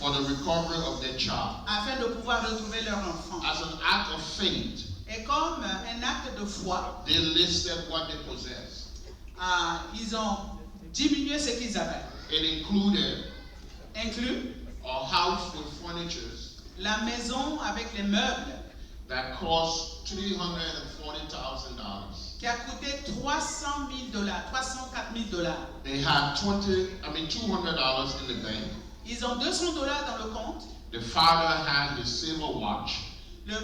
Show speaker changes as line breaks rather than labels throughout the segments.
for the recovery of their child.
afin de pouvoir retrouver leur enfant.
As an act of faith,
Et comme un acte de foi,
they listed what they possessed.
ils ont diminué ce qu'ils avaient,
It included
inclus
a house with furnitures
la maison avec les meubles
that cost $340,000.
qui a coûté $304 000.
They had $200 in the bank.
Ils ont $200 dans le compte.
The father had his silver watch,
Le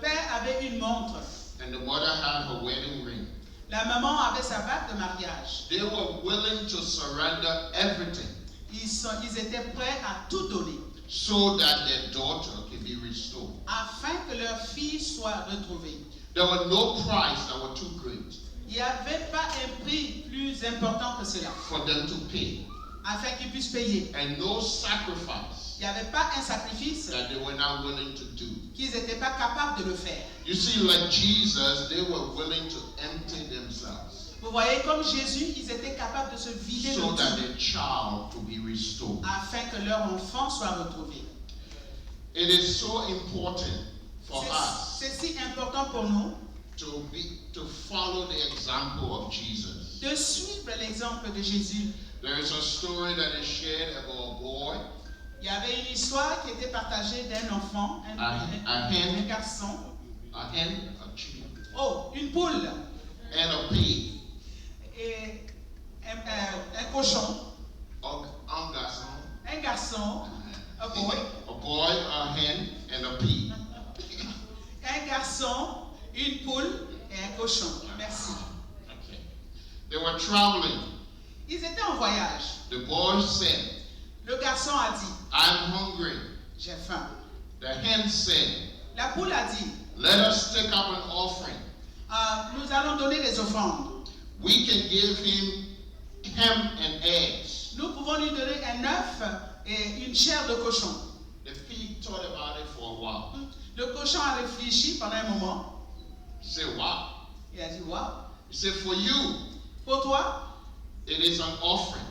père avait une montre.
and the mother had her wedding ring.
La maman avait sa bague de mariage.
They were willing to surrender everything
Ils étaient prêts à tout donner
so that their daughter could be restored.
afin que leur fille soit retrouvée.
There were no price that were too great
Il n'y avait pas un prix plus important que cela
for them to pay,
afin qu'ils puissent payer.
and no sacrifice
Il n'y avait pas un sacrifice
that they were not willing to do.
qu'ils n'étaient pas capables de le faire.
You see, like Jesus, they were willing to empty themselves
Vous voyez, comme Jésus, ils étaient capables de se vider de
so that
tout
their child could be restored.
afin que leur enfant soit retrouvé.
It is so important for us
C'est si important pour nous
to follow the example of Jesus.
de suivre l'exemple de Jésus.
There is a story that is shared about a boy
Il y avait une histoire qui était partagée d'un enfant, un garçon,
a hen, a chicken,
oh, une poule
and a pig.
et un cochon,
Un garçon,
un garçon, a boy,
a hen, and a pig.
un garçon, une poule et un cochon. Merci.
Okay. They were traveling.
Ils étaient en voyage.
The boy said,
Le garçon a dit,
I'm hungry.
j'ai faim.
The hen said,
La poule a dit,
let us take up an offering.
nous allons donner des offrandes.
We can give him ham and eggs.
Nous pouvons lui donner un œuf et une chair de cochon.
The pig thought about it for a while.
Le cochon a réfléchi pendant un moment.
He said, wow.
Il a dit, waouh,
He said, for you,
pour toi,
it is an offering.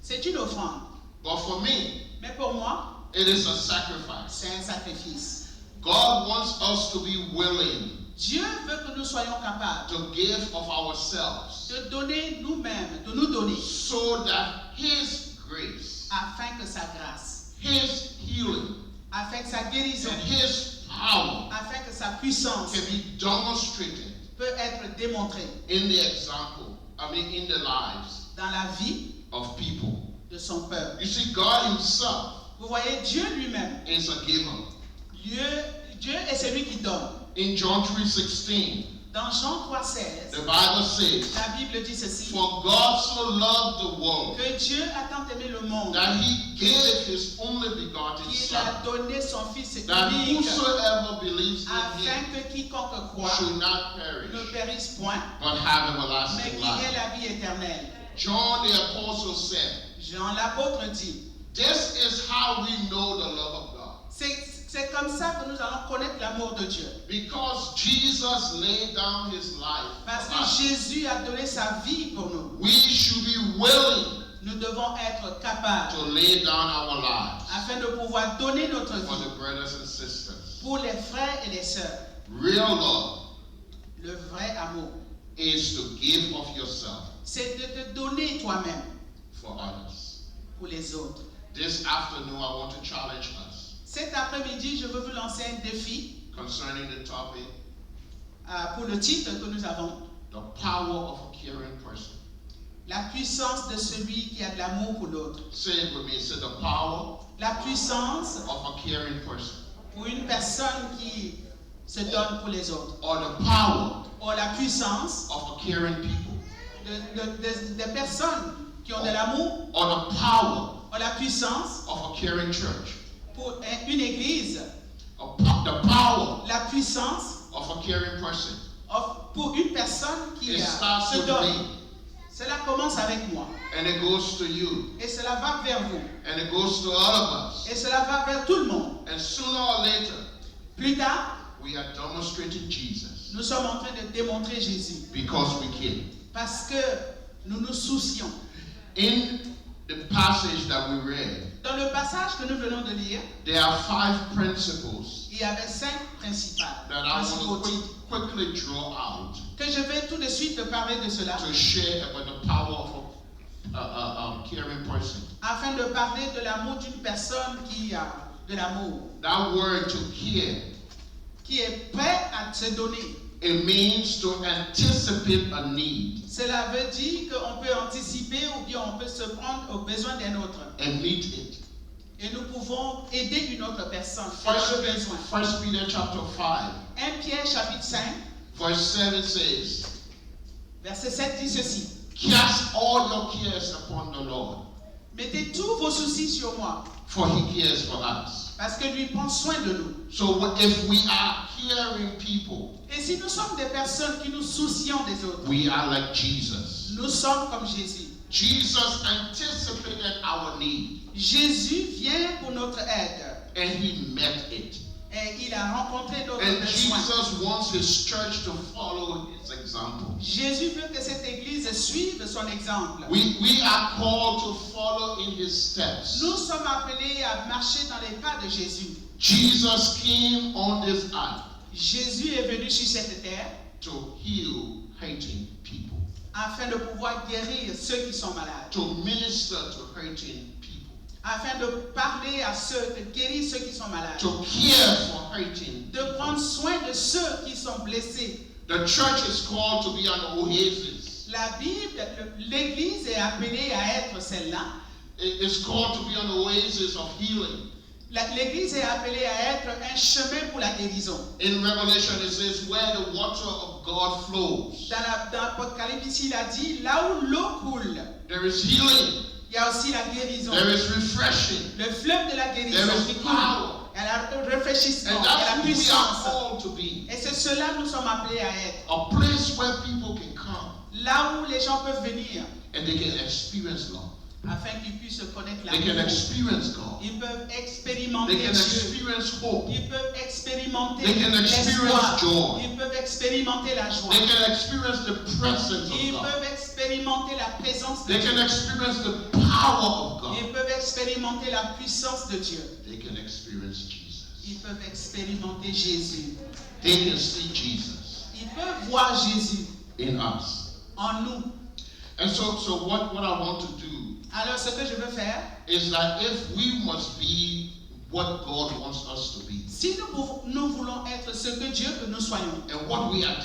c'est une offrande.
But for me,
Mais pour moi,
it is a sacrifice.
c'est un sacrifice.
God wants us to be willing
Dieu veut que nous soyons capables
to give of ourselves
de donner nous-mêmes, de nous donner,
so that His grace,
afin que sa grâce,
His healing,
afin que sa guérison,
and His power
afin que sa puissance
can be demonstrated
peut être démontrée
in the example, in the lives
dans la vie
of people.
de son peuple.
You see, God Himself
Vous voyez, Dieu lui-même,
is a giver.
Dieu est celui qui donne.
In John 3:16,
Dans Jean 3,16,
the Bible says,
la Bible dit ceci,
for God so loved the world
que Dieu a tant aimé le monde
that He gave His only begotten
qu'il a
Son,
donné son Fils
that
unique
whosoever believes in
afin
Him
que quiconque croit
should not
ne
perish,
périsse point,
but have
mais
everlasting
qu'il ait
life.
la vie éternelle.
John the Apostle said,
Jean l'apôtre dit,
this is how we know the love of God.
c'est comme ça que nous allons connaître l'amour de Dieu.
Because Jesus laid down His life
Parce
for
que
us,
Jésus a donné sa vie pour nous.
we should be willing
Nous devons être capables,
to lay down our lives
afin de pouvoir donner notre
for
vie
the brothers and sisters.
pour les frères et les sœurs.
Real love
Le vrai amour,
is to give of yourself
c'est de te donner toi-même
for others.
pour les autres.
This afternoon, I want to challenge us
Cet après-midi, je veux vous lancer un défi
concerning the topic,
pour le titre que nous avons.
the power of a caring person.
La puissance de celui qui a de l'amour pour l'autre.
Say it with me. Say the power
La puissance
of a caring person.
pour une personne qui se donne pour les autres.
Or the power
Ou la puissance
of a caring people.
des personnes qui ont de l'amour.
Or the power
Ou la puissance
of a caring church.
pour une église.
The power
La puissance
of a caring person.
pour une personne qui
It starts
se
with
donne.
me.
Cela commence avec moi.
And it goes to you.
Et cela va vers vous.
And it goes to all of us.
Et cela va vers tout le monde.
And sooner or later,
Plus tard,
we are demonstrating Jesus.
nous sommes en train de démontrer Jésus.
Because we care.
Parce que nous nous soucions.
In the passage that we read,
Dans le passage que nous venons de lire,
there are 5 principles
il y avait 5 principales
that I want to quickly draw out
que je vais tout de suite te parler de cela
to share about the power of a caring person.
afin de parler de l'amour d'une personne qui a de l'amour,
That word to care,
qui est prêt à se donner.
it means to anticipate a need
Cela veut dire qu'on peut anticiper ou bien on peut se prendre aux besoins d'un autre.
and meet it.
Et nous pouvons aider une autre personne dans le besoin.
1 Peter chapter 5,
1 Pierre chapitre 5,
verse 7 says,
verset 7 dit ceci.
cast all your cares upon the Lord,
Mettez tous vos soucis sur moi,
for he cares for us.
parce que lui prend soin de nous.
So if we are caring people,
Et si nous sommes des personnes qui nous soucions des autres,
we are like Jesus.
nous sommes comme Jésus.
Jesus anticipated our need
Jésus vient pour notre aide
and he met it.
et il a rencontré notre
And
besoin.
Jesus wants his church to follow his example.
Jésus veut que cette église suive son exemple.
We are called to follow in his steps.
Nous sommes appelés à marcher dans les pas de Jésus.
Jesus came on this earth
Jésus est venu sur cette terre
to heal hurting people,
afin de pouvoir guérir ceux qui sont malades,
to minister to hurting people,
afin de parler à ceux, de guérir ceux qui sont malades,
to care for hurting
de
people.
prendre soin de ceux qui sont blessés.
The church is called to be an oasis.
La Bible, l'Église est appelée à être celle-là.
It's called to be an oasis of healing.
L'Église est appelée à être un chemin pour la guérison.
In Revelation it says where the water of God flows,
Dans l'Apocalypse, ici, il a dit, là où l'eau coule,
there is healing,
il y a aussi la guérison.
there is refreshing,
Le fleuve de la guérison
there
qui
is
coule.
power.
Il y a le réfléchissement,
And
il y a
that's
la
who we are
puissance.
called to be.
Et c'est cela que nous sommes appelés à être.
A place where people can come
Là où les gens peuvent venir,
and they can experience love.
afin qu'ils puissent connaître
They can
l'amour.
experience God.
Ils peuvent expérimenter
They can
Dieu.
experience hope.
Ils peuvent expérimenter
They can experience
l'espoir.
joy.
Ils peuvent expérimenter la joie.
They can experience the presence of
Ils
God.
peuvent expérimenter la présence de
They
Dieu.
can experience the power of God.
Ils peuvent expérimenter la puissance de Dieu.
They can experience Jesus.
Ils peuvent expérimenter Jésus.
They can see Jesus
Ils peuvent voir Jésus
in us.
en nous.
And so what I want to do
Alors ce que je veux faire,
is that if we must be what God wants us to be,
si nous voulons être ce que Dieu veut que nous soyons,
and what we are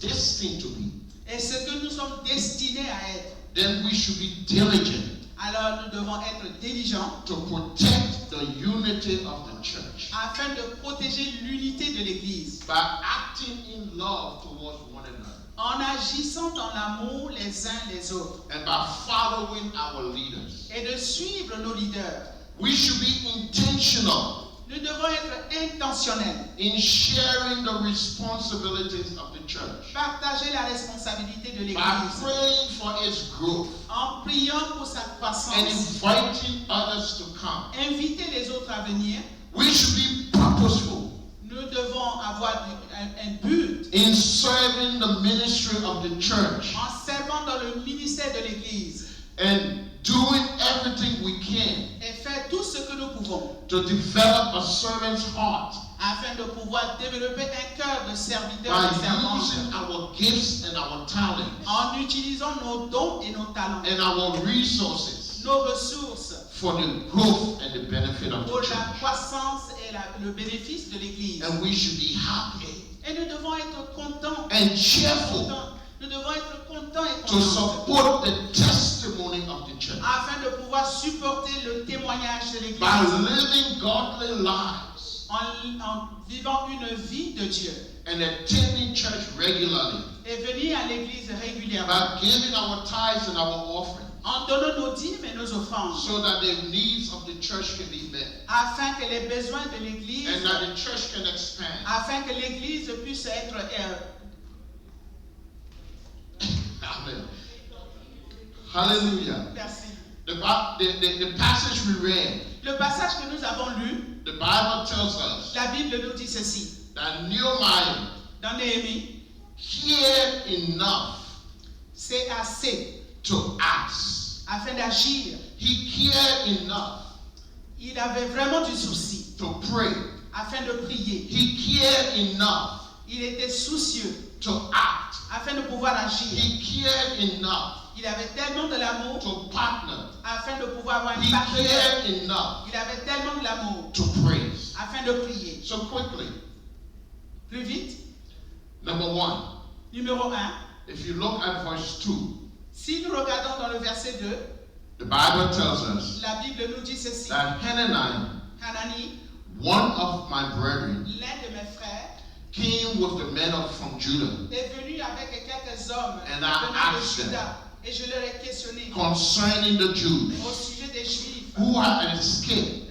destined to be,
et ce que nous sommes destinés à être,
then we should be diligent
alors nous devons être diligents
to protect the unity of the church
afin de protéger l'unité de l'Église,
by acting in love towards one another
en agissant dans l'amour les uns les autres,
and by following our leaders.
et de suivre nos leaders.
We should be intentional
Nous devons être intentionnels,
in sharing the responsibilities of the church,
partager la responsabilité de
by
l'Église,
praying for its growth
en priant pour sa
and
croissance,
inviting others to come.
inviter les autres à venir.
We should be purposeful
Nous devons avoir un but
in serving the ministry of the church
en servant dans le ministère de l'Église
and doing everything we can
et faire tout ce que nous pouvons
to develop a servant's heart
afin de pouvoir développer un cœur de serviteur
by
et de servante
using our gifts and our talents
en utilisant nos dons et nos talents,
and our resources
nos ressources
for the growth and the benefit of
pour
the
la
church.
croissance et le bénéfice de l'Église.
And we should be happy
Et nous devons être contents.
and cheerful
Nous devons être contents et
to
contents
support the testimony of the church
afin de pouvoir supporter le témoignage de
by
l'Église
living godly lives
en vivant une vie de Dieu
and attending church regularly,
et venir à l'Église régulièrement
by giving our tithes and our offerings
en donnant nos dîmes et nos offrandes
so that the needs of the church can be met
afin que les besoins de l'Église,
and that the church can expand.
afin que l'Église puisse être
Amen. Hallelujah.
merci.
The passage we read,
Le passage que nous avons lu,
the Bible tells us
la Bible nous dit ceci.
that Nehemiah
Dans Néhémie,
cared enough
c'est assez
to ask.
afin d'agir.
He cared enough
Il avait vraiment du souci
to pray.
afin de prier.
He cared enough
Il était soucieux
to act.
afin de pouvoir agir.
He cared enough
Il avait tellement de l'amour
to partner.
afin de pouvoir avoir
He
une partenaire.
cared enough
Il avait tellement de l'amour
to praise.
afin de prier.
So quickly,
Plus vite,
number 1,
numéro 1,
if you look at verse 2,
si nous regardons dans le verset 2,
the Bible tells us
la Bible nous dit ceci.
that Hananiah,
Hanani,
one of my brethren,
l'un de mes frères,
came with the men from Judah
est venu avec quelques hommes
And I
venant de
asked them,
Juda et je leur ai questionné
concerning the Jews
au sujet des Juifs
who had escaped,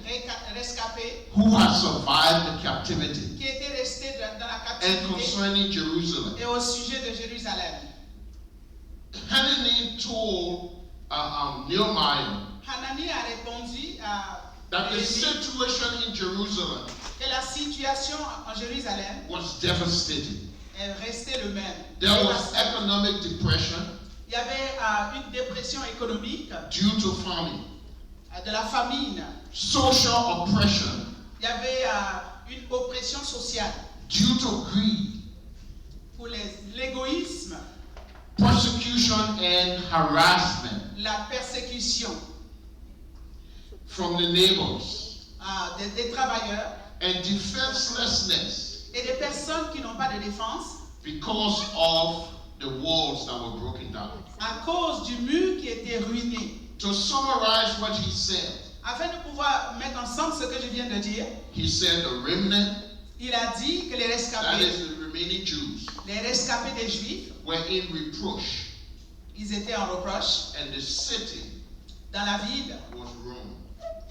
rescapés
who had survived the captivity,
qui étaient restés dans la
and
captivité
concerning Jerusalem.
et au sujet de Jérusalem.
Hanani told Nehemiah
Hanani a répondu à
that the
Néhémie
situation in Jerusalem
que la situation en Jérusalem
was devastating.
est restée le même.
There was economic depression
Il y avait une dépression économique,
due to famine,
de la famine.
social oppression
Il y avait une oppression sociale
due to greed,
pour l'égoïsme,
persecution, and harassment
la persécution
from the neighbors,
des travailleurs
and defenselessness
et des personnes qui n'ont pas de défense
because of the walls that were broken down.
à cause du mur qui était ruiné.
To summarize what he said,
Afin de pouvoir mettre ensemble ce que je viens de dire,
he said the remnant,
il a dit que les
that
rescapés,
is the remaining Jews,
les rescapés des Juifs,
were in reproach,
ils étaient en reproche.
and the city
Dans la ville,
was ruined.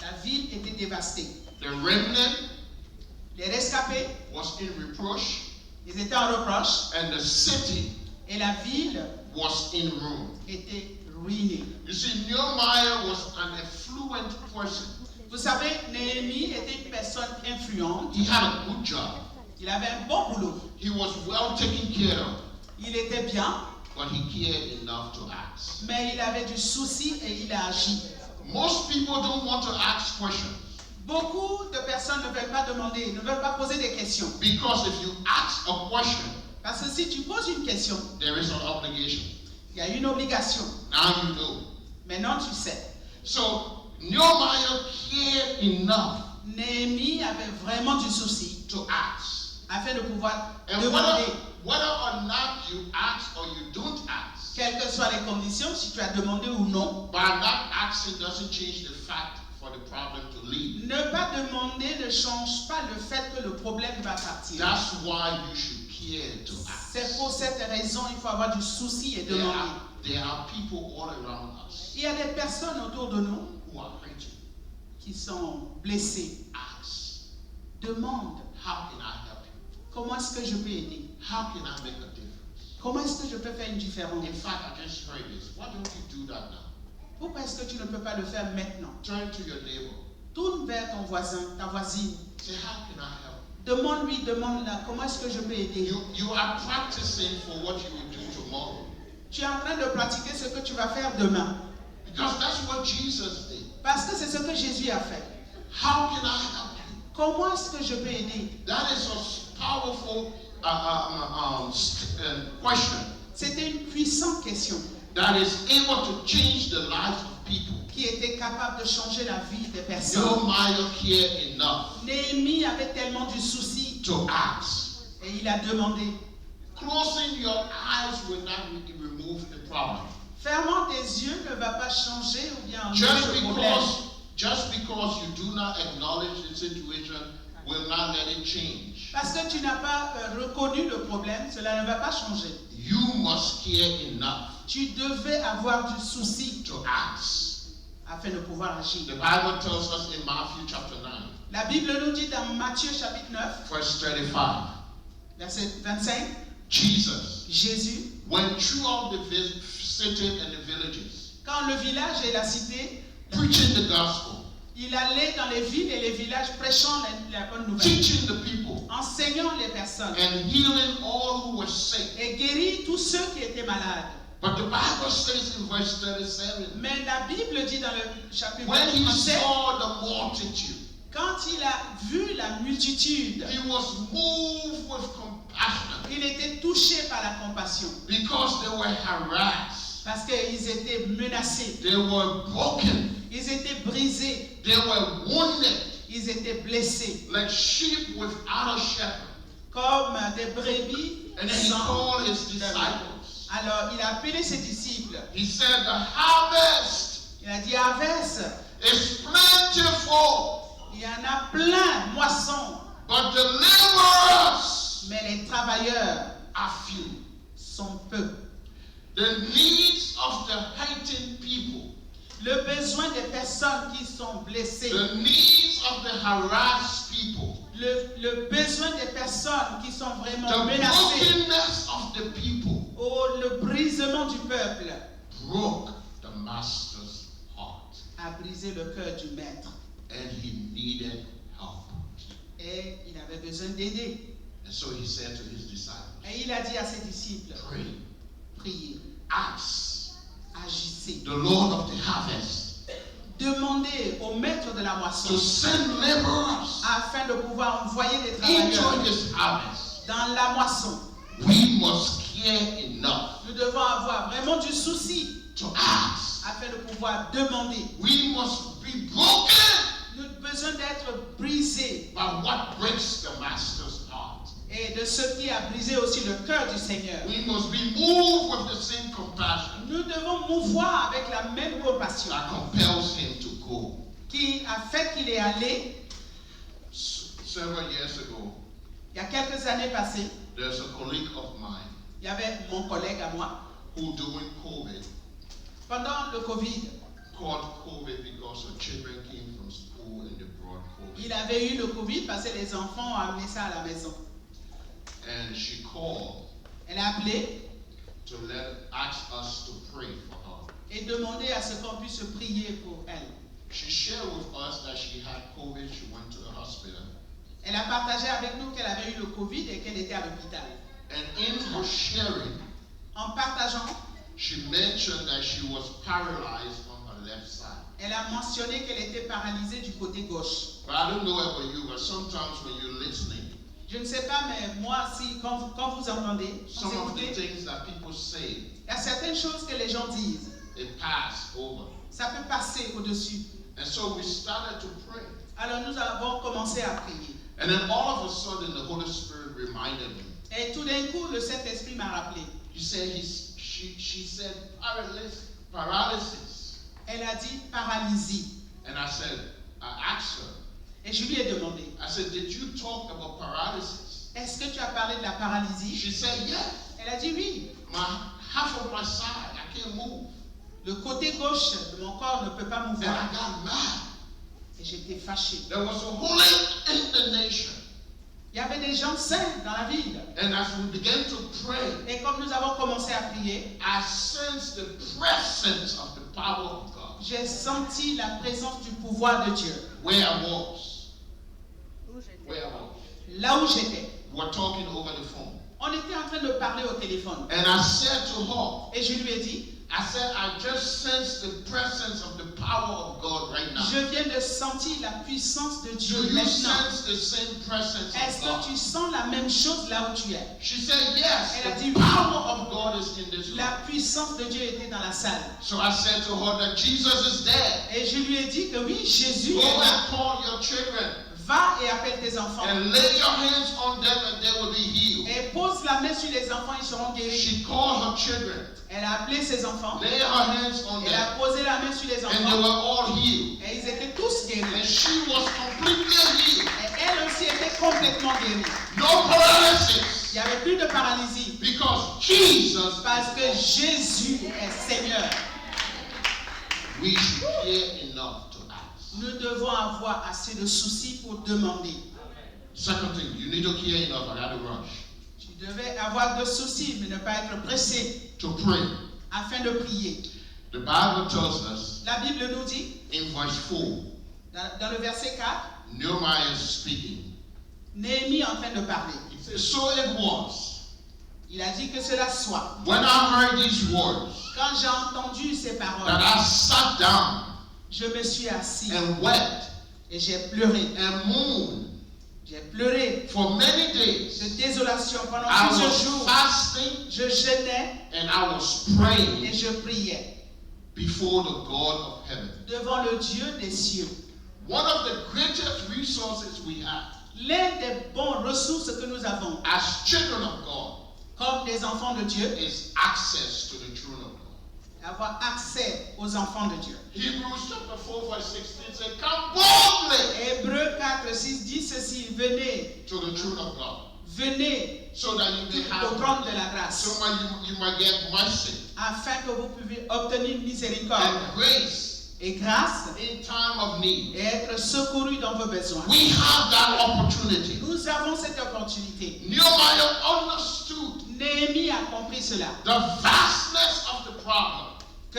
la ville était dévastée.
The remnant
Les rescapés,
was in reproach,
ils étaient en reproche
and the city
et la ville
was in ruin.
était ruinée.
You see, Nehemiah was an affluent person.
Vous savez, Néhémie était une personne influente.
He had a good job.
Il avait un bon boulot.
He was well taken care of,
Il était bien,
but he cared enough to ask.
mais il avait du souci et il a agi.
Most people don't want to ask questions
Beaucoup de personnes ne veulent pas demander, ne veulent pas poser des questions.
because if you ask a question,
Parce que si tu poses une question,
there is an obligation.
il y a une obligation.
Now you know.
Maintenant, tu sais.
So Nehemiah cared enough
Néhémie avait vraiment du souci
to ask.
afin de pouvoir
And
demander,
whether or not you ask or you don't ask,
quelles que soient les conditions, si tu as demandé ou non.
by not asking doesn't change the fact for the problem to leave.
Ne pas demander ne change pas le fait que le problème va partir.
That's why you should care to ask.
C'est pour cette raison il faut avoir du souci et demander.
There are people all around us
Il y a des personnes autour de nous
who are hurting.
qui sont blessées.
Ask,
Demande,
how can I help you?
comment est-ce que je peux aider?
How can I make a difference?
Comment est-ce que je peux faire une différence?
In fact, I just heard this. Why don't you do that now?
Pourquoi est-ce que tu ne peux pas le faire maintenant?
Turn to your neighbor.
Tourne vers ton voisin, ta voisine.
Say, how can I help?
Demande-lui, demande-la, comment est-ce que je peux aider?
You are practicing for what you will do tomorrow.
Tu es en train de pratiquer ce que tu vas faire demain.
Because that's what Jesus did.
Parce que c'est ce que Jésus a fait.
How can I help you?
Comment est-ce que je peux aider?
That is a powerful question
C'était une puissante question
that is able to change the lives of people.
qui était capable de changer la vie des personnes.
Nehemiah cared enough
Néhémie avait tellement du souci
to ask.
et il a demandé.
Closing your eyes will not remove the problem.
Fermant tes yeux ne va pas changer ou bien enlever
Just
le problème.
just because you do not acknowledge the situation will not let it change.
Parce que tu n'as pas reconnu le problème, cela ne va pas changer.
You must care enough
Tu devais avoir du souci
to ask.
afin de pouvoir agir.
The Bible tells us in Matthew chapter 9,
La Bible nous dit dans Matthieu chapitre 9,
verse 35,
verset 25,
Jesus
Jésus,
went throughout the city and the villages,
quand le village et la cité,
preaching the gospel,
il allait dans les villes et les villages prêchant la bonne nouvelle,
teaching the people,
enseignant les personnes
and healing all who were sick,
et guérit tous ceux qui étaient malades,
But the Bible says in verse 37,
Mais la Bible dit dans le chapitre
when he
37,
saw the multitude,
quand il a vu la multitude,
he was moved with compassion
il était touché par la compassion
because they were harassed,
parce qu'ils étaient menacés,
they were broken,
ils étaient brisés,
they were wounded,
ils étaient blessés,
like sheep without a shepherd.
comme des brebis
And then he
sans
called his
berger.
disciples.
Alors il a appelé ses disciples.
He said, the harvest
Il a dit harvest,
is plentiful,
il y en a plein, moisson,
but the laborers
mais les travailleurs
are few.
sont peu.
The needs of the hurting people,
Le besoin des personnes qui sont blessées,
the needs of the harassed people,
le besoin des personnes qui sont vraiment
the
menacées,
brokenness of the people
le brisement du peuple
broke the master's heart,
a brisé le cœur du maître.
and he needed help.
Et il avait besoin d'aider.
And so he said to his disciples,
Et il a dit à ses disciples,
pray,
priez,
ask
agissez,
the Lord of the harvest
demandez au maître de la moisson
to send laborers
afin de pouvoir envoyer des
into
travailleurs
his harvest.
dans la moisson.
We must care enough
Nous devons avoir vraiment du souci
to ask.
afin de pouvoir demander.
We must be broken
Nous avons besoin d'être brisés
by what breaks the master's heart.
et de ce qui a brisé aussi le cœur du Seigneur.
We must be moved with the same compassion
Nous devons mouvoir avec la même compassion
that compels him to go.
qui a fait qu'il est allé
Several years ago,
il y a quelques années passées.
there's a colleague of mine
Il y avait mon collègue à moi
who during COVID
pendant le Covid.
caught COVID because her children came from school and they brought COVID.
Il avait eu le Covid parce que les enfants ont amené ça à la maison.
And she called
Elle a appelé
to ask us to pray for her.
et demandé à ce qu'on puisse prier pour elle.
She shared with us that she had COVID, she went to the hospital.
Elle a partagé avec nous qu'elle avait eu le Covid et qu'elle était à l'hôpital.
And in her sharing,
En partageant,
she mentioned that she was paralyzed on her left side.
elle a mentionné qu'elle était paralysée du côté gauche.
But I don't know about you, but sometimes when you're listening,
Je ne sais pas, mais moi, quand vous entendez, quand
some
vous
of the
écoutez,
things that people say,
il y a certaines choses que les gens disent.
it pass over.
Ça peut passer au-dessus.
And so we started to pray.
Alors nous avons commencé à prier.
And then all of a sudden the Holy Spirit reminded me.
Et tout d'un coup, le Saint-Esprit m'a rappelé.
He said, she said paralysis.
Elle a dit paralysie.
And I asked her,
Et je lui ai demandé,
I said, did you talk about paralysis?
est-ce que tu as parlé de la paralysie?
She said, yes.
Elle a dit oui.
Half of my side, I can't move.
Le côté gauche de mon corps ne peut pas
And I
mouvoir.
got mad.
Et j'étais fâchée.
There was a holy indignation.
Il y avait des gens saints dans la ville.
And as we began to pray,
Et comme nous avons commencé à prier,
I sensed the presence of the power of God.
j'ai senti la présence du pouvoir de Dieu.
Where I was. Where I was.
Là où j'étais.
We were talking over the phone.
On était en train de parler au téléphone.
And I said to her,
Et je lui ai dit,
I said, I just sense the presence of the power of God right now.
je viens de sentir la puissance de
Do
Dieu
you
maintenant.
sense the same presence
Est-ce
of
que
God?
tu sens la même chose là où tu es?
She said, yes,
Elle a dit
the
oui.
power of God is in this room.
La puissance de Dieu était dans la salle.
So I said to her that Jesus is there.
Et je lui ai dit que oui, Jésus
Go
est là.
and call your children
Va et appelle tes enfants.
and lay your hands on them and they will be healed.
Et pose la main sur les enfants, ils seront guéris.
She called her children,
Elle a appelé ses enfants.
lay her hands on
Elle a
them,
posé la main sur les
and they
enfants.
were all healed.
Et ils étaient tous
And
guéris.
she was completely healed.
Et elle aussi était complètement guérie.
No paralysis.
Il n'y avait plus de paralysie.
Because Jesus,
Parce que Jésus est Seigneur.
we should care enough to ask.
Nous devons avoir assez de soucis pour demander.
Second thing, you need to care enough. I got to rush.
Tu devais avoir de soucis, mais ne pas être pressé
To pray.
afin de prier.
The Bible tells us
La Bible nous dit,
in verse 4,
dans le verset 4,
Nehemiah is speaking.
Néhémie est en train de parler.
He says, so it was
Il a dit que cela soit.
When I heard these words,
Quand j'ai entendu ces paroles,
that I sat down
je me suis assis
and wept
et j'ai pleuré.
and mourned
J'ai pleuré
for many days.
de désolation pendant
I
plusieurs
was
jours.
fasting
Je jeûnais
and I was
et
praying
je priais
before the God of heaven.
devant le Dieu des cieux.
One of the greatest resources we have
L'un des bons ressources que nous avons
as children of God
comme des enfants de Dieu,
is access to the throne of God.
avoir accès aux enfants de Dieu.
Hebrews chapter 4 verse 16 says, come boldly
Hébreux 4, 6 dit ceci, venez,
to the throne of God,
venez
so that you may
au
have,
trône de la grâce,
so that you might get mercy
afin que vous puissiez obtenir miséricorde
and grace
et grâce
in time of need.
et être secouru dans vos besoins.
We have that opportunity.
Nous avons cette opportunité.
Nehemiah understood
Néhémie a compris cela,
the vastness of the problem.
que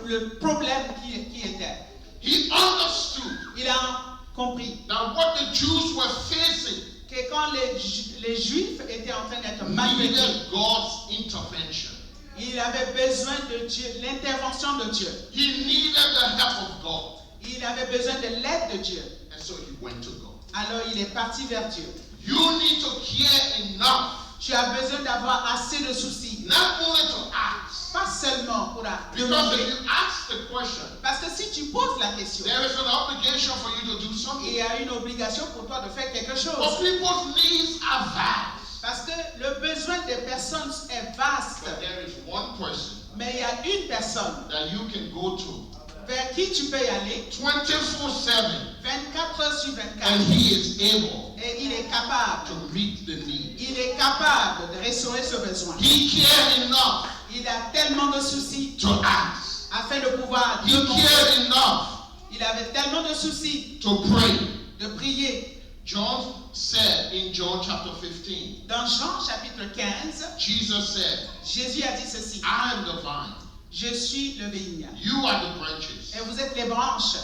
le problème qui était.
He understood
Il a compris
that what the Jews were facing
que quand les Juifs étaient en train d'être maltraités,
needed God's intervention.
il avait besoin de Dieu, l'intervention de Dieu.
He needed the help of God.
Il avait besoin de l'aide de Dieu.
And so he went to God.
Alors il est parti vers Dieu.
You need to care enough
Tu as besoin d'avoir assez de soucis.
not only to ask,
Pas seulement pour la
because if
demander.
you ask the question,
Parce que si tu poses la question,
there is an obligation for you to do
il
something.
y a une obligation pour toi de faire quelque
But
chose.
people's needs are vast.
Parce que le besoin des personnes est vaste.
But there is one person
Mais il y a une personne
that you can go to
vers qui tu peux y aller
24/7
24 heures sur 24.
and he is able
Et il est capable.
to meet the need.
Il est capable de restaurer ce besoin.
He cared enough
Il a tellement de soucis
to ask.
afin de pouvoir
He
demander.
cared enough
Il avait tellement de soucis
to pray.
de prier.
John said in John chapter 15,
Dans Jean chapitre 15,
Jesus said,
Jésus a dit ceci.
I am the vine,
Je suis le vigne.
you are the branches.
Et vous êtes les branches.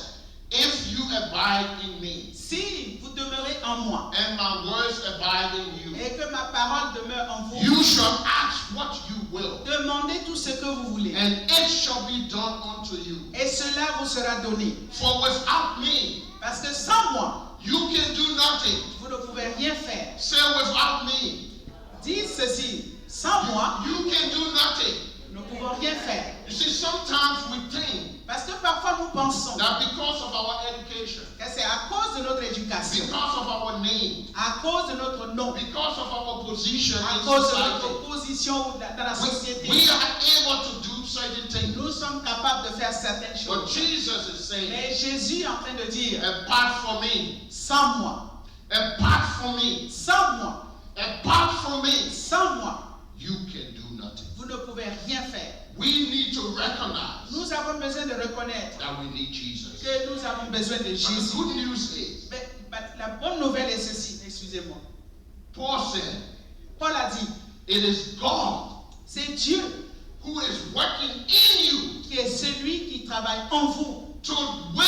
If you abide in me,
Si vous demeurez en moi
and my words abide in you,
et que ma parole demeure en vous,
you shall ask what you will,
demandez tout ce que vous voulez.
and it shall be done unto you.
Et cela vous sera donné.
For without me,
Parce que sans moi,
you can do nothing.
vous ne pouvez rien faire.
Say without me,
Dites ceci. Sans moi,
you can do nothing.
nous ne pouvons rien faire.
You see, sometimes we think
Parce que parfois nous pensons
that because of our education,
que c'est à cause de notre éducation,
because of our name,
à cause de notre nom,
because of our position
à
in
cause de
society,
notre position dans la société,
we are able to do certain things.
nous sommes capables de faire certaines
But
choses.
Jesus is saying,
Mais Jésus est en train de dire,
apart from me,
sans moi,
apart from me,
sans moi,
apart from me,
sans moi,
you can do nothing.
vous ne pouvez rien faire.
We need to recognize
Nous avons besoin de reconnaître
that we need Jesus.
que nous avons besoin de
But the
Jésus.
good news is,
Mais la bonne nouvelle est ceci, excusez-moi.
Paul said,
Paul a dit,
it is God
c'est Dieu
who is working in you
qui est celui qui travaille en vous
to will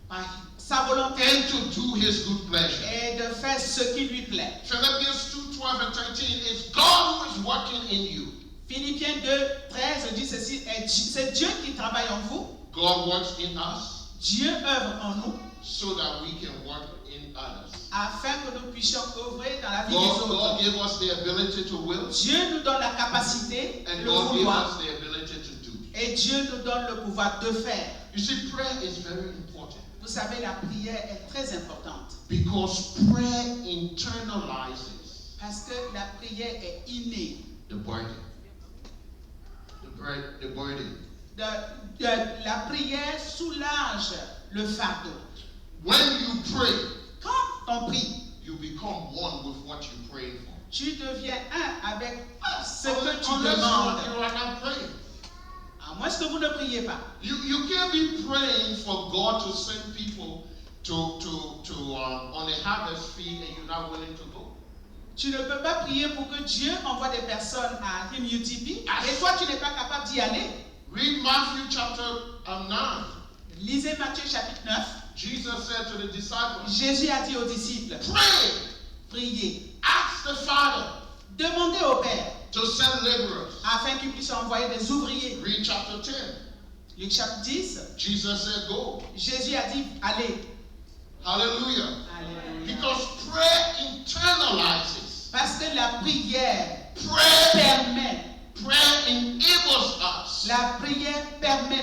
par sa volonté
and to do his good pleasure.
et de faire ce qui lui plaît.
Philippians 2:12 and 13 is God who is working in you.
Philippiens 2, 13 dit ceci, c'est Dieu qui travaille en vous,
God works in us
Dieu œuvre en nous,
so that we can work in others.
afin que nous puissions œuvrer dans la vie des
God
autres.
gave us the ability to will,
Dieu nous donne la capacité,
and
le
God gave
vouloir,
us the ability to do.
et Dieu nous donne le pouvoir de faire.
You see, prayer is very important
Vous savez, la prière est très importante,
because prayer internalizes
parce que la prière est innée.
the burden. The burden.
La prière soulage le fardeau.
When you pray,
Quand on prie,
you become one with what you pray for.
tu deviens un avec ce que tu
Unless
demandes.
you are not praying.
À moins que vous ne priez pas.
You can't be praying for God to send people on a harvest field and you're not willing to go.
Tu ne peux pas prier pour que Dieu envoie des personnes à Rimutipi et toi tu n'es pas capable d'y aller.
Read Matthew chapter 9.
Lisez Matthieu chapitre 9.
Jesus said to the disciples,
Jésus a dit aux disciples,
pray,
priez,
ask the Father
Demandez au Père
to send laborers.
afin qu'il puisse envoyer des ouvriers.
Read chapter 10.
Luc chapitre 10.
Jesus said, go.
Jésus a dit, allez.
Hallelujah.
Alléluia.
Because prayer internalizes.
Parce que la prière
Prayer enables us
La prière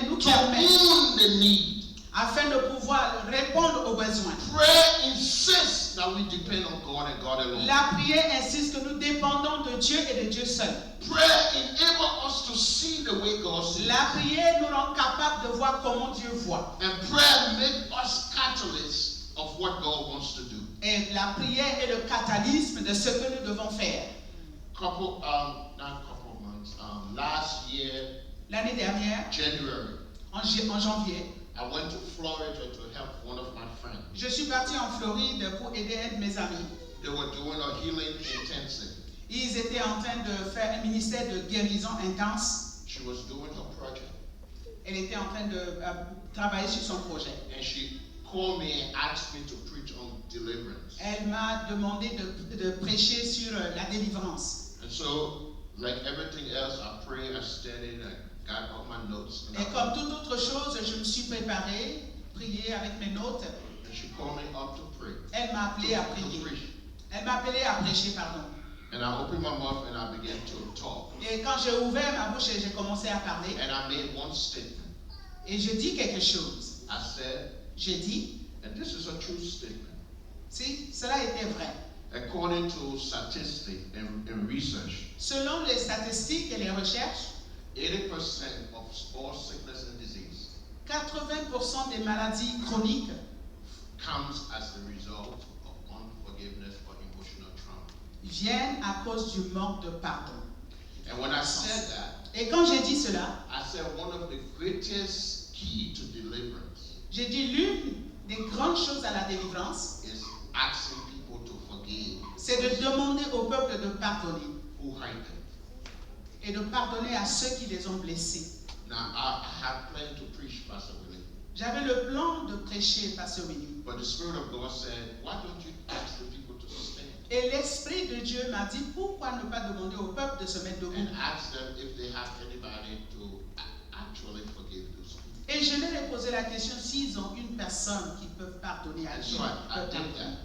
nous
to
permet,
own the need.
afin de pouvoir répondre aux besoins.
Prayer insists that we depend on God and God alone.
La prière insiste que nous dépendons de Dieu et de Dieu seul.
Prayer enables us to see the way God sees.
La prière nous rend capable de voir comment Dieu voit.
And prayer makes us catalysts of what God wants to do.
Et la prière est le catalysme de ce que nous devons faire.
Last year,
L'année dernière,
January,
en janvier,
I went to Florida to help one of my friends.
je suis parti en Floride pour aider un de mes amis.
They were doing a healing intensive.
Ils étaient en train de faire un ministère de guérison intense.
She was doing her project.
Elle était en train de travailler sur son projet.
And she called me and asked me to preach on deliverance.
Elle m'a demandé de prêcher sur la délivrance.
And so, like everything else, I prayed, I studied, I got all my notes.
Et comme toute autre chose, je me suis préparé, prié avec mes notes.
And she called me up to pray.
Elle m'a appelé à prier. Elle m'a appelé à prêcher, pardon.
And I opened my mouth and I began to talk.
Et quand j'ai ouvert ma bouche, j'ai commencé à parler.
And I made one statement.
Et je dis quelque chose.
I said,
J'ai dit,
and this is a true statement.
si cela était vrai.
According to statistics and research,
Selon les statistiques et les recherches,
80% of all sickness and disease
80% des maladies chroniques
comes as a result of unforgiveness or emotional trauma.
viennent à cause du manque de pardon.
And when I said that,
Et quand j'ai dit cela,
I said one of the greatest key to deliverance
j'ai dit l'une des grandes choses à la délivrance,
is asking people to forgive
c'est de demander au peuple de pardonner.
who hurt them.
Et de pardonner à ceux qui les ont blessés.
Now I had planned to preach, Pastor Willie,
J'avais le plan de prêcher, Pasteur Willy.
but the Spirit of God said, why don't you ask the people to stand
Et l'Esprit de Dieu m'a dit, pourquoi ne pas demander au peuple de se mettre debout?
and ask them if they have anybody to actually forgive those people.
Et je leur ai posé la question s'ils ont une personne qui peut pardonner à
And
qui
so I
peut
did
pardonner.
that.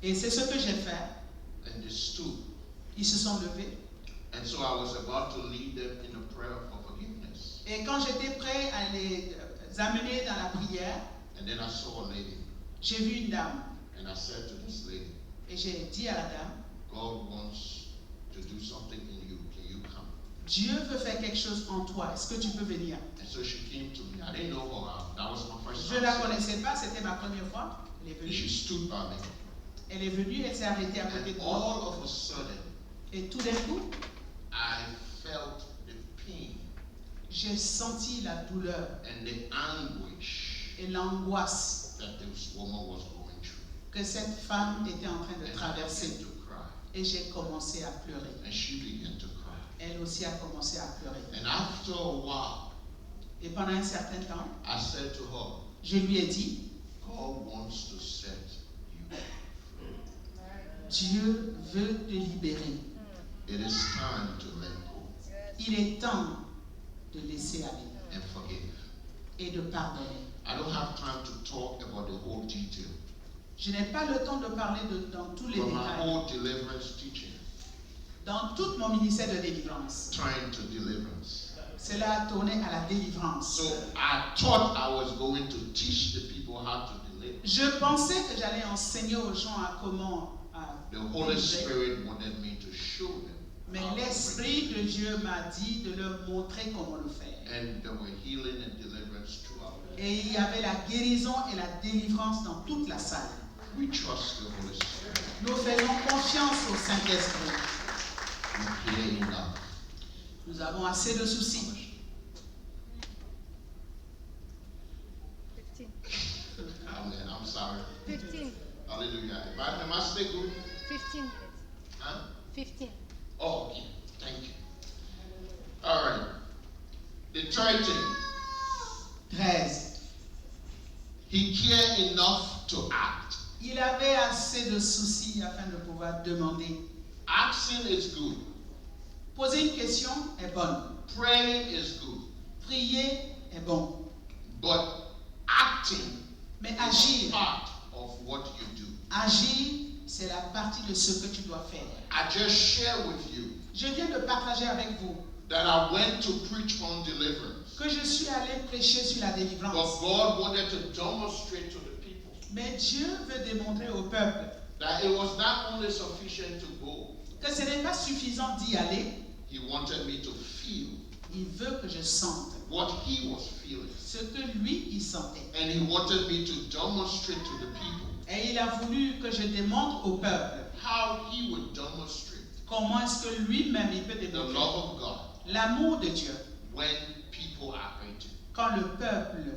Et c'est ce que j'ai fait.
And they stood.
Ils se sont levés.
And so I was about to lead them in a prayer for forgiveness.
Et quand j'étais prêt à les amener dans la prière,
And then I saw a lady.
j'ai vu une dame.
And I said to this lady,
Et j'ai dit à la dame,
God wants to do something in you. Can you come?
Dieu veut faire quelque chose en toi. Est-ce que tu peux venir?
And so she came to me. I didn't know her. That was my first
Je
time.
ne la connaissais pas, c'était ma première fois. Elle est
And she
venue.
stood by me.
Elle est venue, elle s'est arrêtée à côté de
And
moi.
all of a sudden,
Et tout d'un coup,
I felt the pain
j'ai senti la douleur
and the anguish
et l'angoisse
that this woman was going through.
que cette femme était en train de
And I
traverser.
began to cry.
Et j'ai commencé à pleurer.
And she began to cry.
Elle aussi a commencé à pleurer.
And after a while,
Et pendant un certain temps,
I said to her,
je lui ai dit,
God wants to set you free.
Dieu veut te libérer.
It is time to let go
Il est temps de laisser aller
and forgive.
et de pardonner.
I don't have time to talk about the whole detail.
Je n'ai pas le temps de parler dans tous les
But my
détails.
whole deliverance teaching,
Dans tout mon ministère de délivrance,
trying to deliverance.
cela a tourné à la délivrance.
So I thought I was going to teach the people how to deliver.
Je pensais que j'allais enseigner aux gens à comment
The Holy
délivrer.
Spirit wanted me to show them.
Mais
how to
l'Esprit de Dieu m'a dit de leur montrer comment le faire.
And there were healing and deliverance throughout.
Et il y avait la guérison et la délivrance dans toute la salle.
We trust the Holy Spirit.
Nous faisons confiance au Saint-Esprit.
We care enough.
Nous avons assez de soucis.
15.
Amen. I'm sorry.
15.
Hallelujah. Am I still good?
15.
Huh?
15.
Oh, okay. Thank you. All right. The third thing,
13.
he cared enough to act.
Il avait assez de soucis afin de pouvoir demander.
Asking is good.
Poser une question est bonne.
Praying is good.
Prier est bon.
But acting
Mais
is
agir,
part of what you do.
agir, c'est la partie de ce que tu dois faire.
I just share with you
Je viens de partager avec vous
that I went to preach on deliverance.
que je suis allé prêcher sur la
But
délivrance.
God wanted to demonstrate to the people
Mais Dieu veut démontrer au peuple
that it was not only sufficient to go,
que ce n'est pas suffisant d'y aller.
He wanted me to feel
Il veut que je sente
what He was feeling.
ce que lui, il sentait.
And He wanted me to demonstrate to the people
Et il a voulu que je démontre au peuple
how He would demonstrate
comment est-ce que lui-même il peut
the
démontrer
love of God
l'amour de Dieu
when people are hurting.
quand le peuple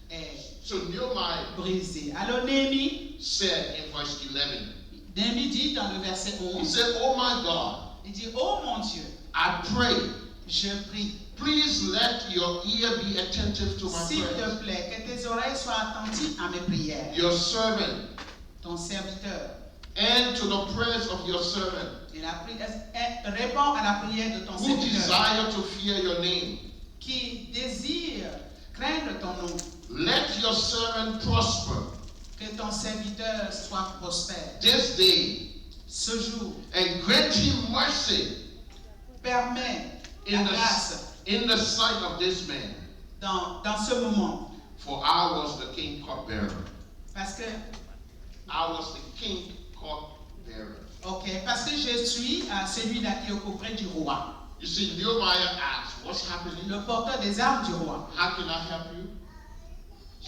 est
So Nehemiah
brisé. Alors Néhémie,
said in verse 11,
Néhémie dit dans le verset
he
11,
said, "Oh my God,
il dit, oh mon Dieu,
I pray,
je prie,
please let your ear be attentive to my
s'il te
prayers.
plaît, que tes oreilles soient attentives à mes prières,
Your servant,
ton serviteur.
and to the prayers of your servant,
Il a répond à la prière de ton
who
serviteur
desire to fear your name.
qui désire craindre ton nom.
Let your servant prosper
Que ton serviteur soit prospère.
this day,
Ce jour,
and grant him mercy
permet la grâce
in the sight of this man.
dans ce moment.
For I was the king cupbearer.
Parce que,
I was the king cupbearer.
ok, parce que je suis celui-là qui est auprès du roi.
You see, Nehemiah asked, "What's happening?
Le porteur des armes du roi.
How can I help you?"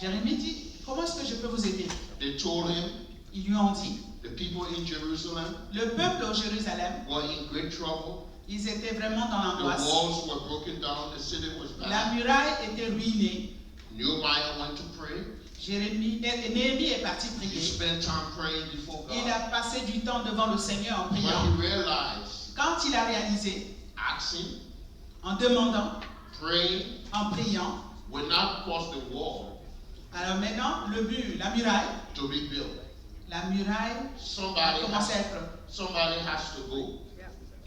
Jérémie dit, comment est-ce que je peux vous aider?
They told him
Ils lui ont dit,
the people in Jerusalem
le peuple au Jérusalem,
were in great trouble.
ils étaient vraiment dans
The
l'angoisse.
walls were broken down. The city was
La
bad.
muraille était ruinée.
Nehemiah went to pray.
Néhémie est parti
He
prier.
spent time praying before
Il
God.
a passé du temps devant le Seigneur en
But
priant.
he realized,
Quand il a réalisé,
asking,
en demandant,
praying
en priant,
will not cause the wall
alors maintenant, le mur, la muraille
to be built.
a commencé à être.
Somebody has to go.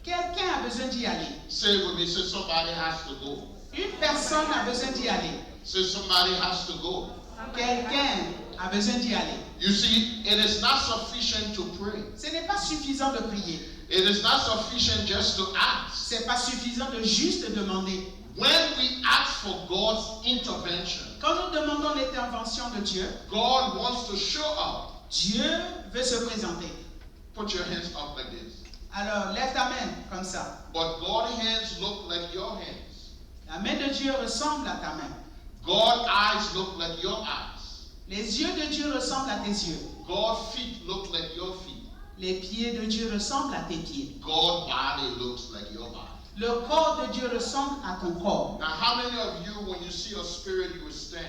Quelqu'un a besoin d'y aller.
Say it with me. Say somebody has to go.
Une personne a besoin d'y aller.
Say somebody has to go.
Quelqu'un a besoin d'y aller.
You see, it is not sufficient to pray.
Ce n'est pas suffisant de prier.
It is not sufficient just to ask.
C'est pas suffisant de juste demander.
When we ask for God's intervention,
Quand nous demandons l'intervention de Dieu,
God wants to show up.
Dieu veut se présenter.
Put your hands up like this.
Alors, lève ta main comme ça.
But God's hands look like your hands.
La main de Dieu ressemble à ta main.
God's eyes look like your eyes.
Les yeux de Dieu ressemblent à tes yeux.
God's feet look like your feet.
Les pieds de Dieu ressemblent à tes pieds.
God's body looks like your body.
Le corps de Dieu ressemble à ton corps.
Now, how many of you, when you see a spirit, you will stand?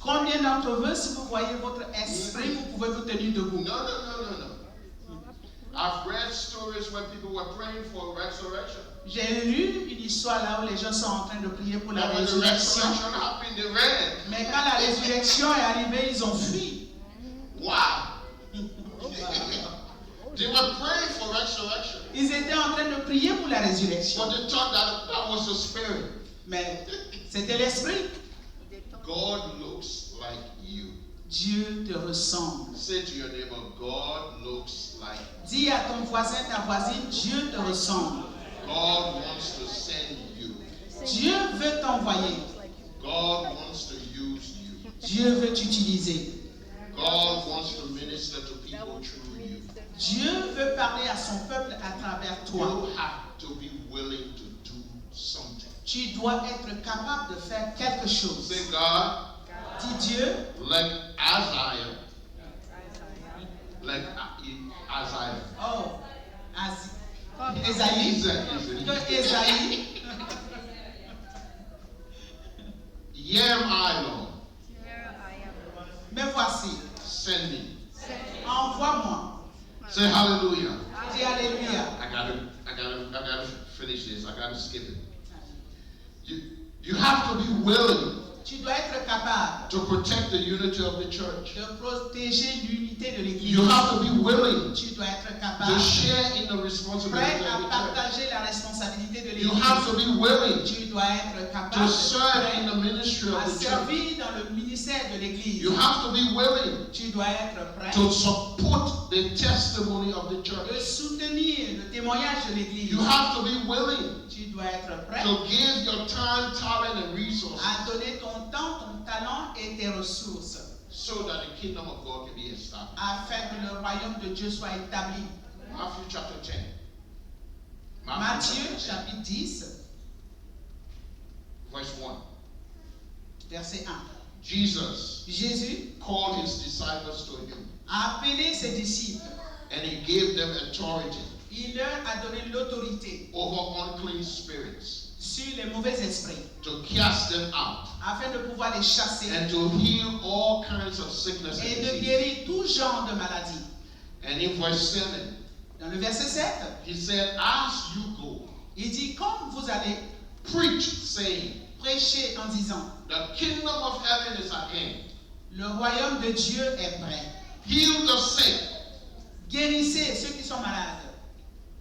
Combien d'entre vous, si vous voyez votre esprit, vous pouvez vous tenir debout?
No. I've read stories where people were praying for resurrection.
J'ai lu une histoire là où les gens sont en train de prier pour la
And when the
résurrection.
resurrection happened, they ran.
Mais quand la résurrection est arrivée, ils ont fui.
Wow. They were praying for resurrection.
Ils étaient en train de prier pour la résurrection.
But they thought that was the spirit.
Mais c'était l'esprit.
God looks like you.
Dieu te ressemble.
Say to your neighbor, God looks like you.
Dis à ton voisin, ta voisine, Dieu te ressemble.
God wants to send you.
Dieu veut t'envoyer.
God wants to use you.
Dieu veut t'utiliser.
God wants to minister to people through you.
Dieu veut parler à son peuple à travers toi.
You have to be willing to do something.
Tu dois être capable de faire quelque chose.
Say, God,
Dis Dieu,
like Isaiah,
oh, Esaïe, que Esaïe,
here am I, Lord.
me voici,
Send me.
envoie-moi.
Say hallelujah.
Dis Alléluia.
I gotta finish this. I gotta skip it. You have to be willing
Tu dois être capable
to protect the unity of the church.
de protéger l'unité de l'Église.
You have to be willing
Tu dois être capable,
to share in the responsibility
prêt à
of the church.
partager la responsabilité de
You
l'Église.
have to be willing
Tu dois être capable
to serve in the ministry
à
of the church.
servir dans le ministère de l'Église.
You have to be willing
Tu dois être prêt
to support the testimony of the
de
church.
soutenir le témoignage de l'Église.
You have to be willing
Tu dois être prêt
to give your time, talent, and resources
à donner ton temps, ton talent et tes ressources
so that the kingdom of God can be established.
afin que le royaume de Dieu soit établi.
Matthew chapter 10.
Matthieu chapitre 10,
verse 1.
verset 1.
Jesus
Jésus
called his disciples to him,
a appelé ses disciples.
and he gave them authority
Il leur a donné l'autorité
over unclean spirits
sur les mauvais esprits
to cast them out
afin de pouvoir les chasser
and to heal all kinds of sickness
et
and
de
disease.
guérir tout genre de maladie.
And in verse 7,
Dans le verset 7,
he said, as you go,
il dit, comme vous allez
preach, saying,
prêcher en disant,
the kingdom of heaven is at hand.
le royaume de Dieu est prêt.
Heal the sick,
Guérissez ceux qui sont malades.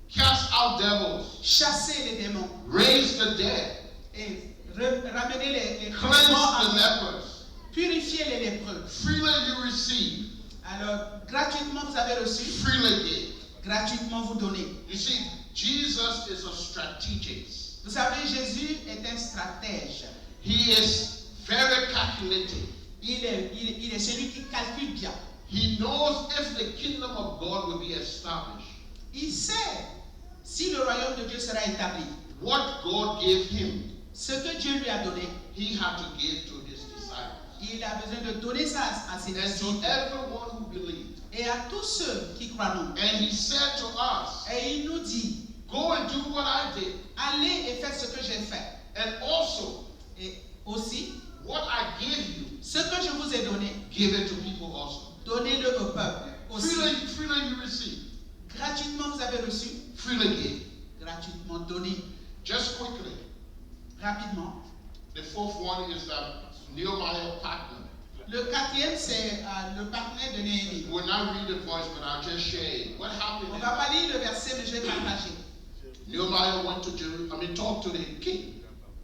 cast out devils,
Chassez les démons.
raise the dead,
Et ramenez les
cleanse
morts à
the
vie.
lepers.
Purifiez les lépreux.
Freely you receive,
Alors, gratuitement vous avez reçu,
freely give.
gratuitement vous donnez.
You see, Jesus is a strategist.
Vous savez, Jésus est un stratège.
He is very calculating.
Il est celui qui calcule bien.
He knows if the kingdom of God will be established,
Il sait si le royaume de Dieu sera établi.
what God gave him,
Ce que Dieu lui a donné,
he had to give to his disciples.
il a besoin de donner ça à ses
And to
disciples
everyone who believed.
et à tous ceux qui croient en nous.
And he said to us,
Et il nous dit,
go and do what I did.
allez et faites ce que j'ai fait.
And also,
Et aussi,
what I gave you,
ce que je vous ai donné,
give it to people also.
donnez-le au peuple. Aussi,
Freely you receive.
gratuitement vous avez reçu,
Freely give.
gratuitement donné.
Just quickly,
Rapidement.
the fourth one is that Nehemiah partner.
Le quatrième, c'est le partenaire de Néhémie.
We'll not read the verse, but I'll just share it. What happened?
On ne va pas lire le verset, mais je vais partager.
Nehemiah went to Jerusalem, talked to the king.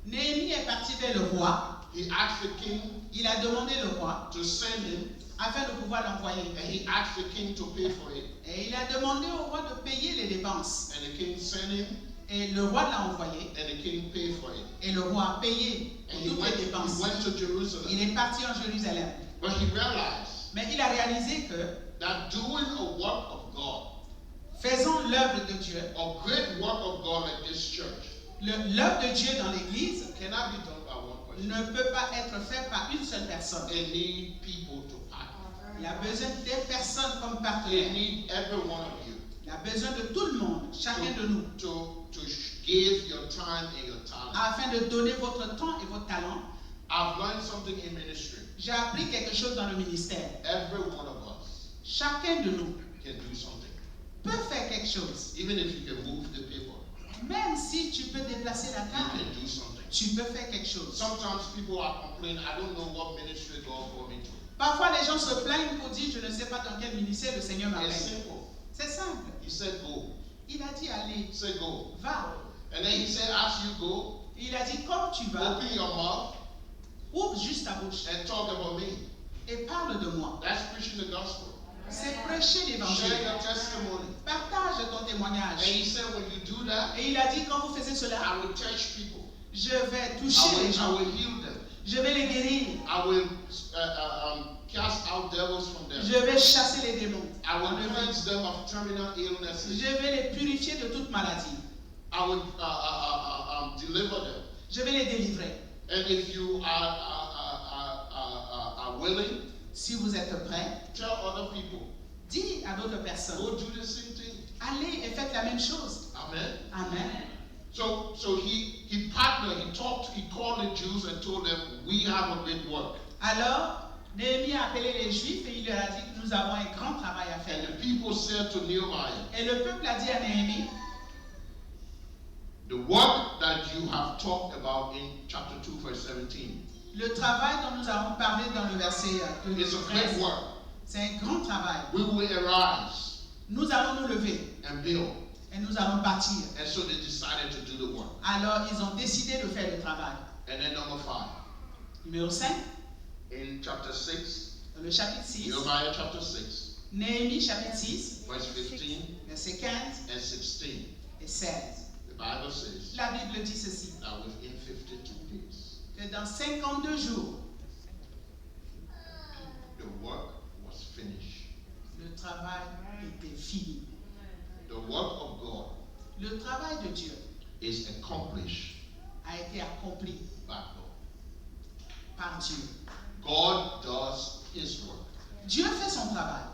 Néhémie est parti vers le roi.
He asked the king
Il a demandé le roi
to send him,
afin de pouvoir l'envoyer.
and he asked the king to pay for it.
Et il a demandé au roi de payer les dépenses.
And the king sent him,
Et le roi l'a envoyé.
and the king paid for it.
Et le roi a payé
And
pour toutes les dépenses.
he went to Jerusalem.
Il est parti en Jérusalem.
But he realized
Mais il a réalisé que,
that doing a work of God,
faisant l'œuvre de Dieu,
a great work of God like this church,
l'œuvre de Dieu dans l'Église
cannot be done by one person.
ne peut pas être faite par une seule personne.
They need people to partner.
Il a besoin des personnes comme
They
partenaires.
need every one of you
Il a besoin de tout le monde, chacun de nous,
to give your time and your talent.
afin de donner votre temps et votre talent.
I've learned something in ministry.
J'ai appris quelque chose dans le ministère.
Every one of us
Chacun de nous
can do something.
peut faire quelque chose.
Even if you can move the paper,
Même si tu peux déplacer la
you
table,
can do something.
tu peux faire quelque chose.
Sometimes people are complaining, I don't know what ministry God called me to.
Parfois, les gens se plaignent pour dire, je ne sais pas dans quel ministère le Seigneur
It's
m'appelle.
simple.
C'est simple.
He said go.
Il a dit, allez,
Say go.
va.
And then he said, as you go,
Il a dit, comme tu vas,
open your mouth
ouvre juste ta bouche
and talk about me.
et parle de moi.
That's preaching the gospel.
C'est prêcher
Share
l'évangile.
your testimony.
Partage ton
And
témoignage.
he said, when you do that,
Et il a dit, quand vous faites cela,
I will touch people.
je vais toucher les
I
gens.
will heal them.
Je vais les guérir.
I will cast out devils from them.
Je vais chasser les démons.
I will cleanse them of terminal illnesses.
Je vais les purifier de toute maladie.
I will deliver them.
Je vais les délivrer.
And if you are willing,
Si vous êtes prêts,
tell other people,
dis à d'autres personnes,
go do the same thing.
allez et faites la même chose.
Amen.
Amen.
So he partnered, he called the Jews and told them, we have a great work.
Alors, Néhémie a appelé les Juifs et il leur a dit que nous avons un grand travail à faire.
And the people said to Nehemiah,
Et le peuple a dit à Néhémie,
the work that you have talked about in chapter 2, verse 17,
le travail dont nous avons parlé dans le verset 2,
it's a great work.
c'est un grand travail.
We will arise
nous allons nous lever
and build.
et nous allons bâtir.
And so they decided to do the work.
Alors, ils ont décidé de faire le travail.
And then number 5,
Numéro 5,
in chapter 6,
dans le chapitre 6,
Nehemiah chapter 6,
Néhémie chapitre 6,
verse 15
versets 15
and 16,
et 16.
the Bible says
La Bible dit ceci,
that within 52 days,
que dans 52 jours,
the work was finished.
le travail était fini.
The work of God
Le travail de Dieu
is accomplished
a été accompli
by God.
par Dieu.
God does His work.
Dieu fait son travail.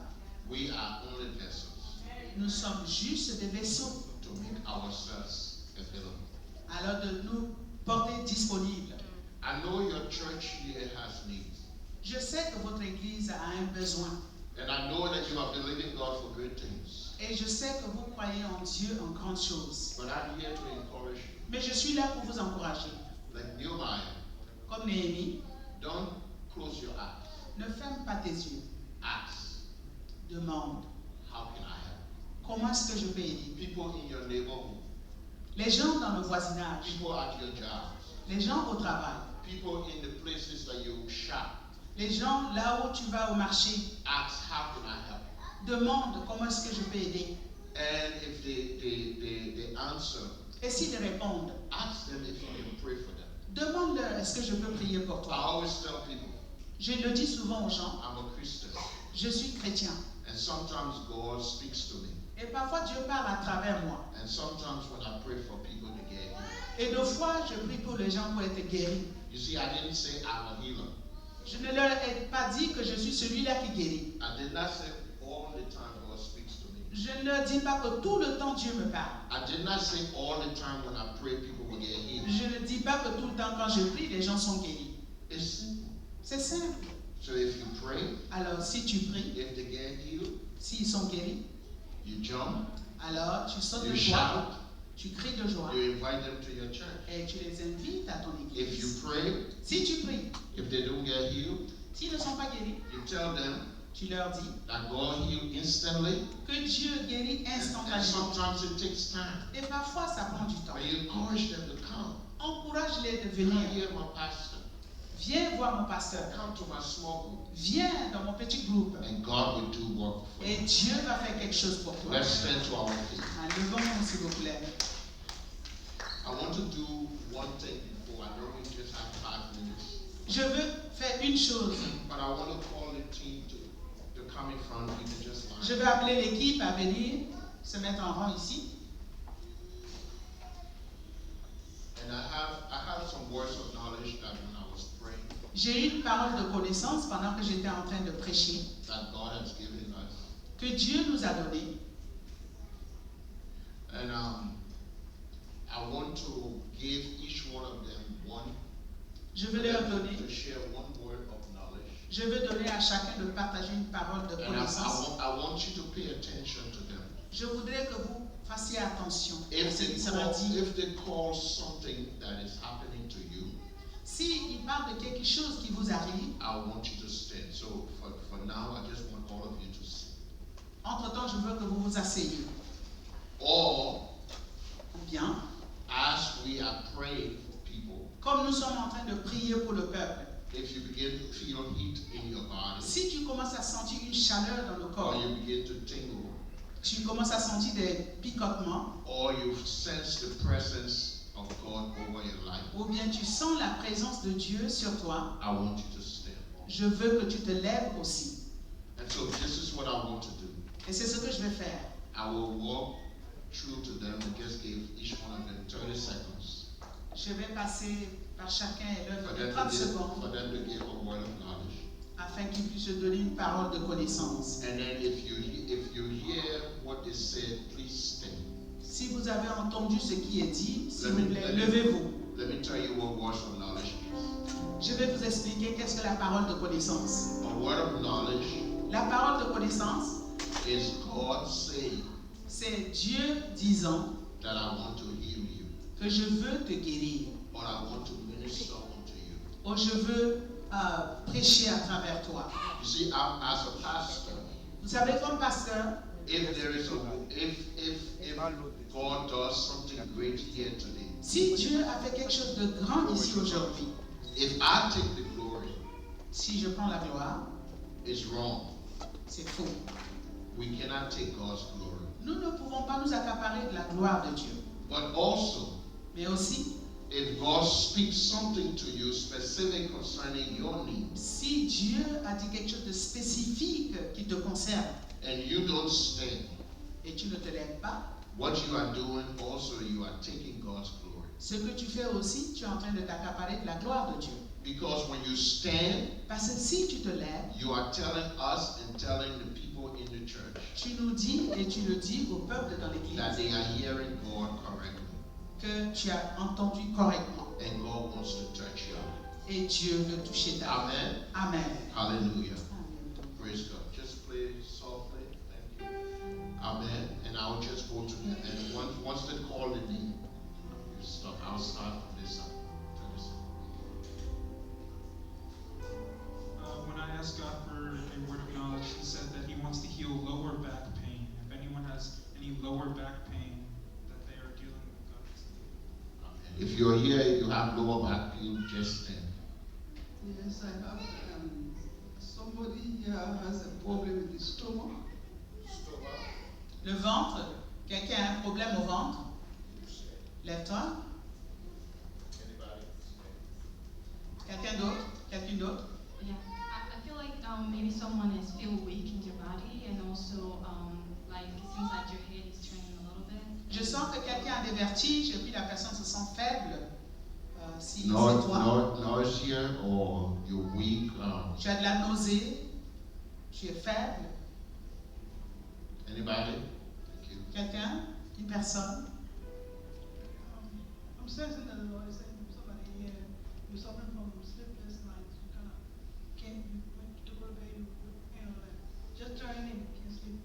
We are only vessels
Nous sommes juste des vaisseaux,
to make ourselves available.
alors de nous porter disponibles.
I know your church here has needs.
Je sais que votre église a un besoin.
And I know that you are believing God for great things.
Et je sais que vous croyez en Dieu en grandes choses.
But I'm here to encourage you.
Mais je suis là pour vous encourager.
Like Nehemiah,
Comme Néhémie,
don't close your eyes.
ne ferme pas tes yeux.
Ask,
Demande,
how can I help?
comment est-ce que je peux aider?
People in your neighborhood,
Les gens dans le voisinage,
people at your jobs,
les gens au travail,
people in the places that you shop.
les gens là où tu vas au marché,
Ask, how can I help?
demande comment est-ce que je peux aider.
And if they answer,
Et s'ils répondent,
ask them if you can pray for them.
demande-leur est-ce que je peux prier pour
I
toi.
always tell people,
Je le dis souvent aux gens,
I'm a Christian.
je suis chrétien.
And sometimes God speaks to me.
Et parfois Dieu parle à travers moi.
And sometimes when I pray for people to get healed.
Et deux fois, je prie pour les gens pour être guéris.
You see, I didn't say I'm a healer.
Je ne leur ai pas dit que je suis celui-là qui guérit.
I did not say all the time God speaks to me.
Je ne leur dis pas que tout le temps Dieu me parle.
I did not say all the time when I pray people will get healed.
Je ne dis pas que tout le temps quand je prie, les gens sont guéris.
It's simple.
C'est simple.
So if you pray,
Alors si tu pries,
if they get healed,
s'ils sont guéris,
you jump,
alors tu sautes
you
de
shout,
joie, tu cries de joie
you invite them to your church.
et tu les invites à ton
If you
église.
pray,
Si tu pries,
if they don't get healed,
s'ils ne sont pas guéris,
you tell them
tu leur dis
that God healed instantly.
que Dieu guérit
And
instantanément.
sometimes it takes time.
Et parfois ça prend du temps.
But you encourage them to come.
Encourage-les de
Come
venir.
here, my pastor.
Viens voir mon pasteur.
Come to my small group.
Viens dans mon petit groupe.
And God will do work for
Et
you.
Dieu va faire quelque chose pour toi.
Let's stand to our feet.
Levons-nous s'il vous plaît.
I want to do one thing before. I know we just have 5 minutes.
Je veux faire une chose.
But I want to call the team to come in front. You can just line.
Je vais appeler l'équipe à venir se mettre en rang ici.
And I have some words of knowledge that when I was praying,
J'ai eu une parole de connaissance pendant que j'étais en train de prêcher
that God has given us.
que Dieu nous a donné.
And I want to give each one of them one.
Je veux leur donner.
To share one word of knowledge.
Je veux donner à chacun de partager une parole de
And
connaissance.
I want you to pay attention to them.
Je voudrais que vous fassiez attention à ce qui sera dit.
If they call something that is happening to you,
Si il parle de quelque chose qui vous arrive,
I want you to stand. So for now, I just want all of you to sit.
entre-temps, je veux que vous vous asseyez.
Or,
Ou bien,
as we are praying for people,
comme nous sommes en train de prier pour le peuple,
if you begin to feel heat in your body,
si tu commences à sentir une chaleur dans le
or
corps,
you begin to tingle,
tu commences à sentir des picotements,
or you sense the presence of God over your life,
ou bien tu sens la présence de Dieu sur toi,
I want you to stand.
je veux que tu te lèves aussi.
And so this is what I want to do.
Et c'est ce que je vais faire.
I will walk through to them and just give each one of them 30 seconds
Je vais passer par chacun et leur
for
donner
them
30
to give,
secondes
for them to give a word of knowledge.
afin qu'ils puissent se donner une parole de connaissance.
And then if you hear what is said, please stand.
Si vous avez entendu ce qui est dit, s'il
Let
vous
me-
plaît,
let me-
levez-vous.
Let me tell you what words of knowledge is.
Je vais vous expliquer qu'est-ce que la parole de connaissance.
A word of knowledge
La parole de connaissance,
is God saying
c'est Dieu disant
that I want to heal you,
que je veux te guérir,
or I want to minister unto you.
ou je veux prêcher à travers toi.
You see, as a pastor,
Vous savez, comme pasteur,
if there is if God does something great here today,
Si Dieu a fait quelque chose de grand ici aujourd'hui,
if I take the glory,
si je prends la gloire,
it's wrong.
c'est faux.
We cannot take God's glory.
Nous ne pouvons pas nous accaparer de la gloire de Dieu.
But also,
Mais aussi,
if God speaks something to you specific concerning your needs,
si Dieu a dit quelque chose de spécifique qui te concerne
and you don't stand,
et tu ne te lèves pas,
what you are doing also, you are taking God's glory.
ce que tu fais aussi, tu es en train de t'accaparer de la gloire de Dieu.
Because when you stand,
Parce que si tu te lèves,
you are telling us and telling the people in the church
tu nous dis et tu le dis au peuple dans
that
l'église
they are hearing God correctly.
que tu as entendu correctement
And God wants to touch you.
et Dieu veut toucher ta vie.
Amen.
Amen.
Hallelujah.
Amen.
Praise God. Just play softly. Thank you. Amen. And I'll just go to that. And once they call the name, you stop. I'll start from this side. To this side.
When I asked God for a word of knowledge, He said that He wants to heal lower back pain. If anyone has any lower back pain, that they are dealing with God's healing.
Amen. If you're here, you have lower back pain, just stand.
Yes, I have somebody here has a problem with the stomach.
Le ventre, quelqu'un a un problème au ventre? Lève-toi. Quelqu'un d'autre? Quelqu'une d'autre?
Yeah, I feel like maybe someone is feel weak in your body, and also like it seems like your head is turning a little bit.
Je sens que quelqu'un a des vertiges et puis la personne se sent faible. Si c'est
No,
toi,
nausea or you're weak.
tu as de la nausée, tu es faible.
Anybody? Thank you.
Quelqu'un? Une personne?
I'm sensing that the Lord is saying to somebody here, you're suffering from sleepless nights. You kind of can't, you went to go to bed, you know, like, just turning in, you can't sleep.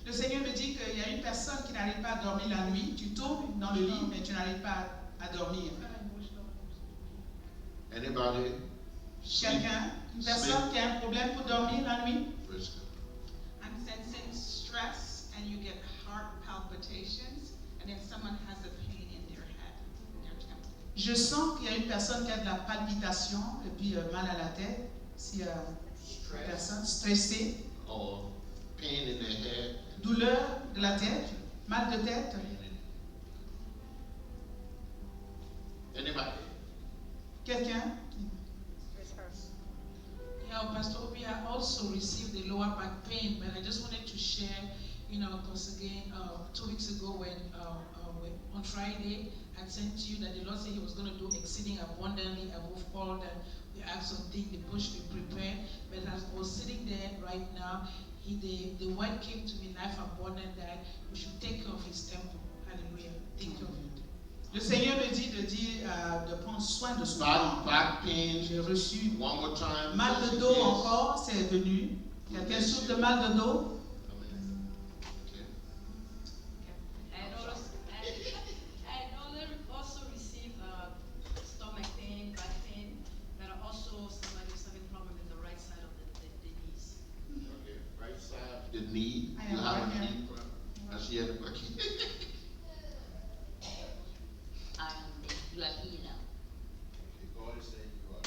Le Seigneur me dit qu'il y a une personne qui n'arrive pas à dormir la nuit. Tu tombes dans le lit, mais tu n'arrives pas à dormir.
Kind of emotional.
Anybody? Sleep.
Quelqu'un? Une personne qui a un problème pour dormir la nuit?
Praise God.
I'm sensing stress and you get heart palpitations and then someone has a pain in their head, in their temple.
Je sens qu'il y a une personne qui a de la palpitation et puis mal à la tête. S'il y a une personne stressée,
Or pain in the head.
douleur de la tête, mal de tête.
Anybody?
Quelqu'un?
Yeah, Pastor Obi, I also received the lower back pain, but I just wanted to share, because again, 2 weeks ago when on Friday, I sent to you that the Lord said He was going to do exceeding abundantly above all that we asked or think, the push we prepared. But as I was sitting there right now, the word came to me, life abundant, that we should take care of His temple. Hallelujah. Take care of it.
Le Seigneur me dit de prendre soin de son
Back,
corps.
back pain.
J'ai reçu
One more time.
mal de dos encore, c'est venu. Quelqu'un souffre de mal de dos?
Amen. Okay.
I also received stomach pain, back pain, but also somebody who's having problem with the right side of the knees.
Okay. Right side. The knee.
I
You
am
have
right
a
here.
knee problem. I see it. Okay.
You are healed now.
God is saying you are.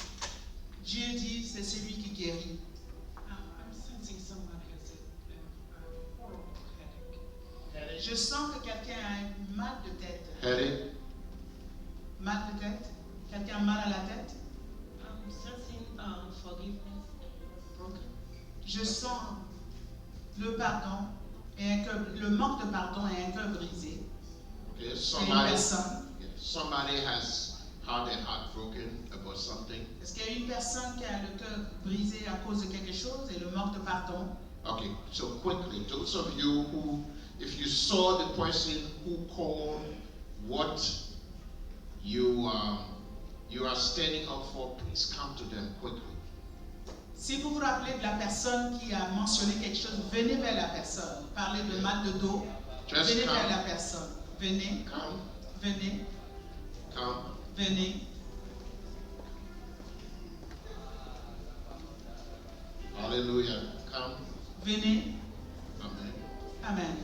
Dieu dit, c'est celui qui guérit.
I'm sensing someone has a horrible headache.
Je sens que quelqu'un a un mal de tête.
Headache.
Mal de tête? Quelqu'un a mal à la tête?
I'm sensing forgiveness and broken.
Je sens le pardon et un cœur, le manque de pardon et un cœur brisé.
Okay.
C'est une personne.
Somebody has had their heart broken about something.
Est-ce qu'il y a une personne qui a le cœur brisé à cause de quelque chose et le manque de pardon?
Okay, so quickly, those of you who, if you saw the person who called what you are standing up for, please come to them quickly.
Si vous vous rappelez de la personne qui a mentionné quelque chose, venez vers la personne. Parlez de mal de dos.
Just
Venez
come.
vers la personne. Venez,
Come,
venez,
come.
venez.
Hallelujah. Come.
Venez.
Amen.
Amen.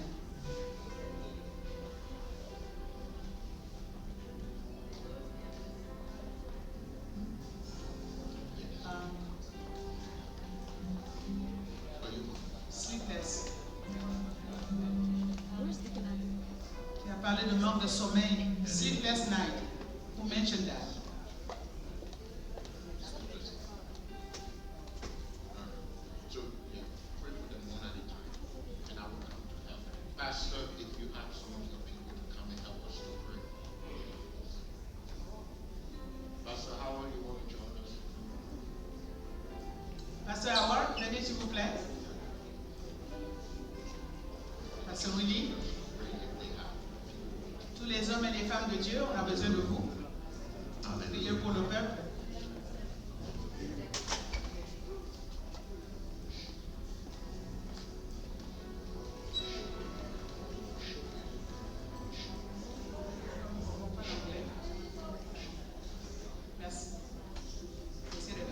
Sleepless. Tu as parlé de manque de sommeil. Sleepless night. Who mentioned that?
So, yeah, pray for them one at a time, and I will come to help. Pastor, if you have some of your people to come and help us to pray. Pastor Howard, you want to join us?
Pasteur Howard, venez s'il vous plaît. Pasteur Willy.
Pray if they have.
Tous les hommes et les femmes de Dieu, on a besoin de vous. Priez pour le peuple. Merci. Essayez de là.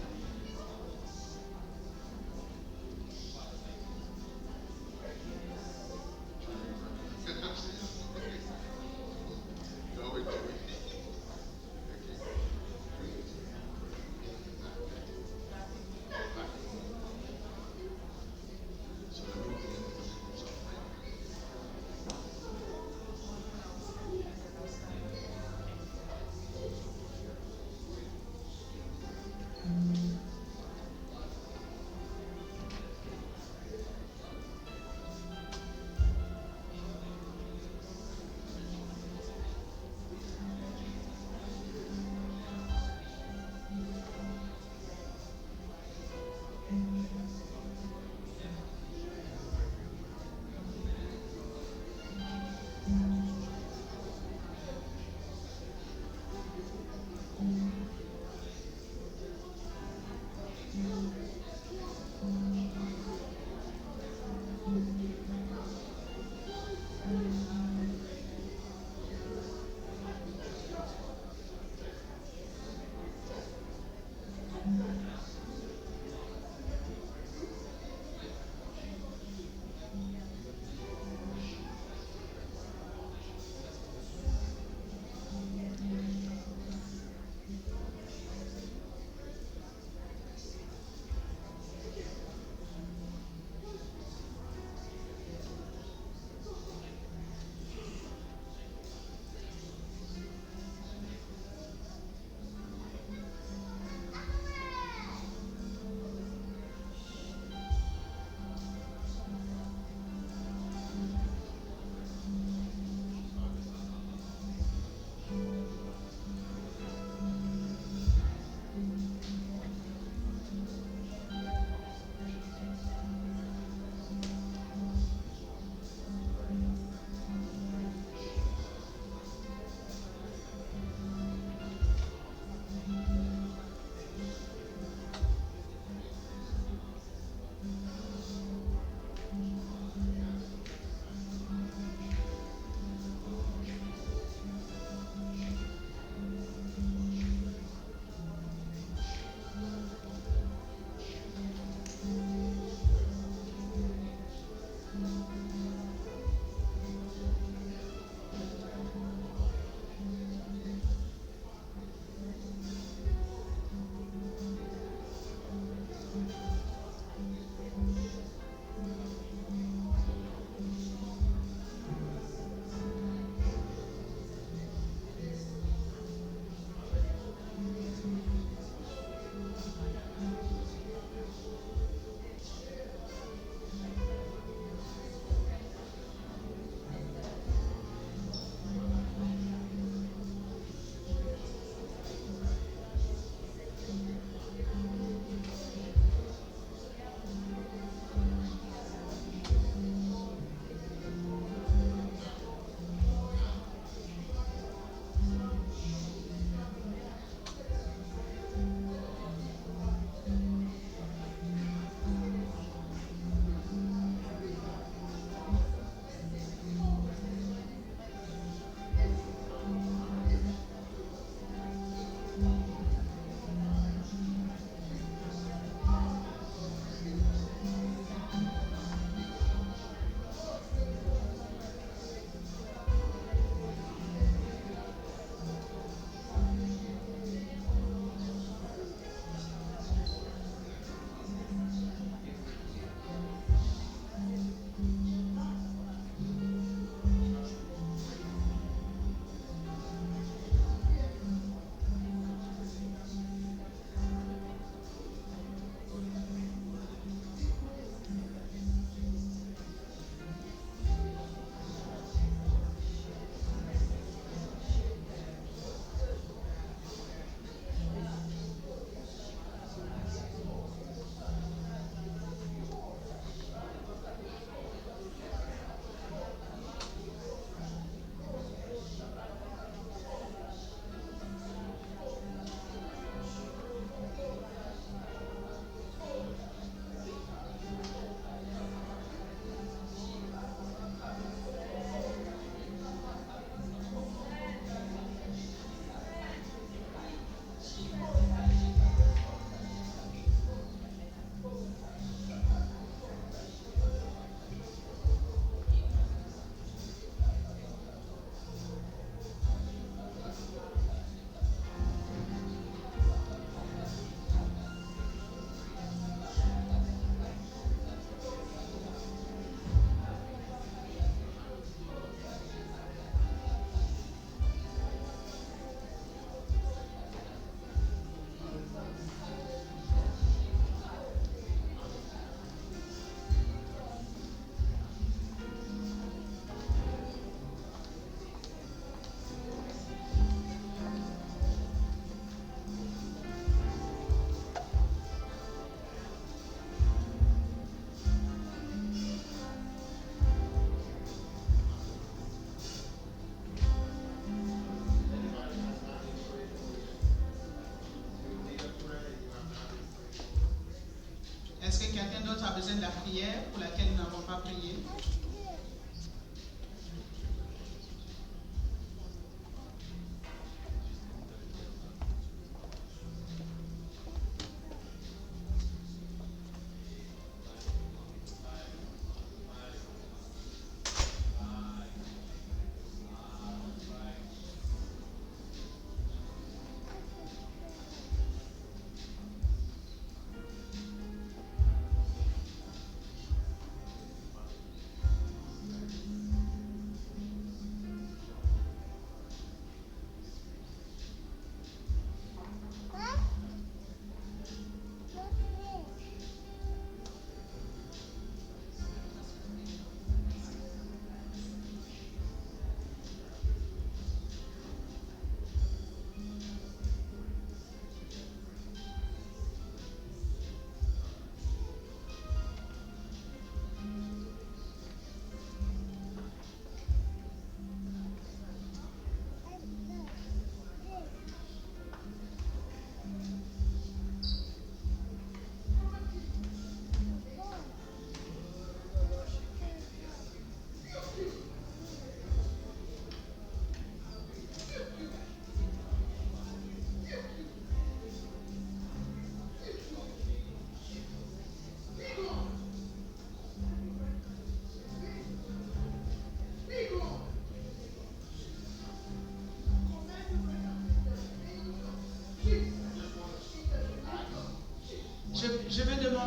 Go with it. Okay.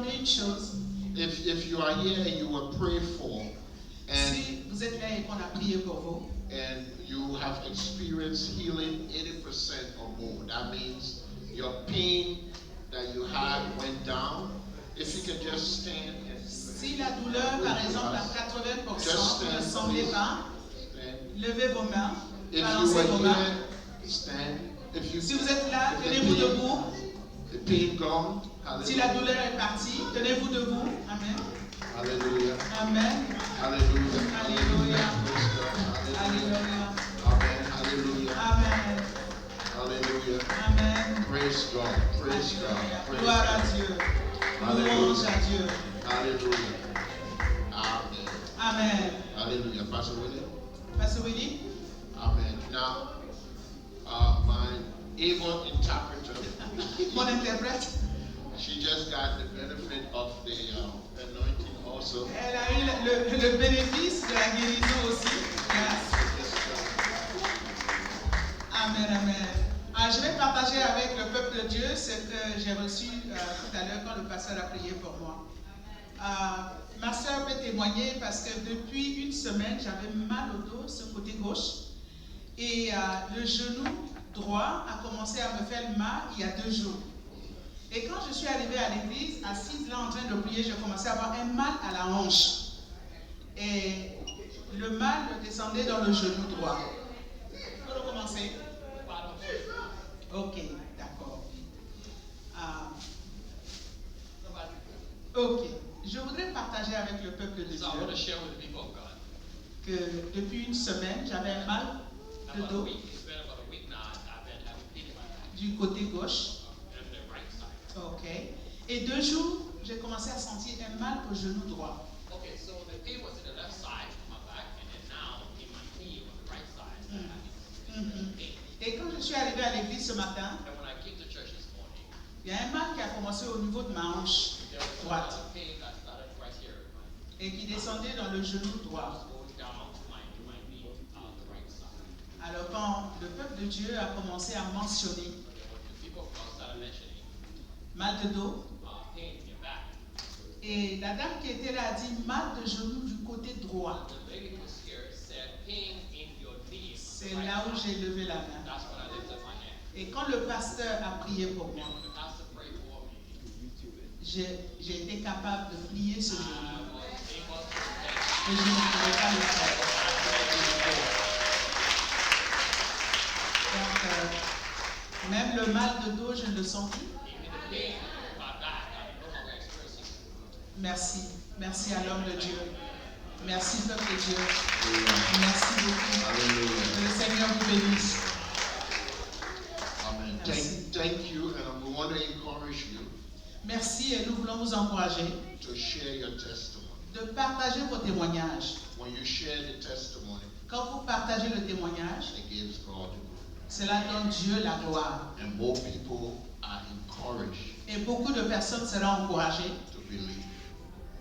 demander une chose.
If you are here and you were prayed for, and
Si vous êtes là et qu'on a prié pour vous,
and you have experienced healing 80% or more, that means your pain that you had went down. If you can just stand and
si la douleur, par exemple, à 80% ne semblait pas,
stand.
levez vos mains,
If you
balancez
were
vos mains.
here, stand. If you
Si vous êtes là,
if the
tenez-vous
pain-
debout.
The pain gone.
Si la
Hallelujah.
douleur est partie, tenez-vous debout. Amen.
Hallelujah.
Amen.
Hallelujah.
Hallelujah.
Praise God.
Alléluia.
Amen. Hallelujah.
Amen.
Hallelujah.
Amen.
Praise God. Praise God. Praise
Gloire à
God.
Dieu.
Hallelujah.
Louange à Dieu.
Hallelujah. Amen.
Amen.
Hallelujah. Pastor William.
Pastor Willy,
Amen. Now, my able interpreter,
mon interprète,
she just got the benefit of the anointing also.
elle a eu le bénéfice de la guérison aussi. Yes. Amen, amen. Je vais partager avec le peuple de Dieu ce que j'ai reçu tout à l'heure quand le pasteur a prié pour moi. Ma soeur peut témoigner parce que depuis une semaine, j'avais mal au dos, ce côté gauche. Et le genou droit a commencé à me faire mal il y a 2 jours. Et quand je suis arrivée à l'église, assise là en train de prier, j'ai commencé à avoir un mal à la hanche. Et le mal me descendait dans le genou droit. Il faut recommencer. Ok, d'accord. Ok, je voudrais partager avec le peuple de Dieu que depuis une semaine, j'avais un mal de dos du côté gauche. Ok. Et 2 jours, j'ai commencé à sentir un mal au genou droit. Et quand je suis arrivée à l'église ce matin, il y a un mal qui a commencé au niveau de ma hanche droite et qui descendait dans le genou droit. Alors quand le peuple de Dieu a commencé à mentionner mal de dos, et la dame qui était là a dit mal de genou du côté droit. C'est là où j'ai levé la main. Et quand le pasteur a prié pour moi, j'ai été capable de plier ce genou. Et je ne pouvais pas le faire. Donc, même le mal de dos, je ne le sens plus. Merci. Merci à l'homme de Dieu. Merci, peuple de Dieu. Merci beaucoup. Que le Seigneur vous bénisse.
Amen.
Merci.
Thank you, and we want to encourage you
Merci et nous voulons vous encourager
to share your testimony.
de partager vos témoignages.
When you share the testimony,
Quand vous partagez le témoignage,
it gives God the glory.
cela donne Dieu la gloire.
And more people are encouraged
Et beaucoup de personnes seront encouragées
to believe.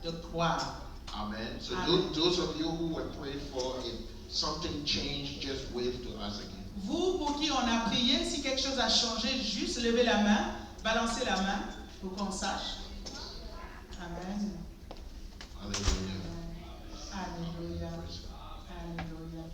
de croire.
Amen. So
Amen.
those of you who were prayed for, if something changed, just wave to us again.
Vous, pour qui on a prié, si quelque chose a changé, juste levez la main, balancez la main pour qu'on sache. Amen.
Hallelujah.
Alléluia.
Praise God.
Alléluia.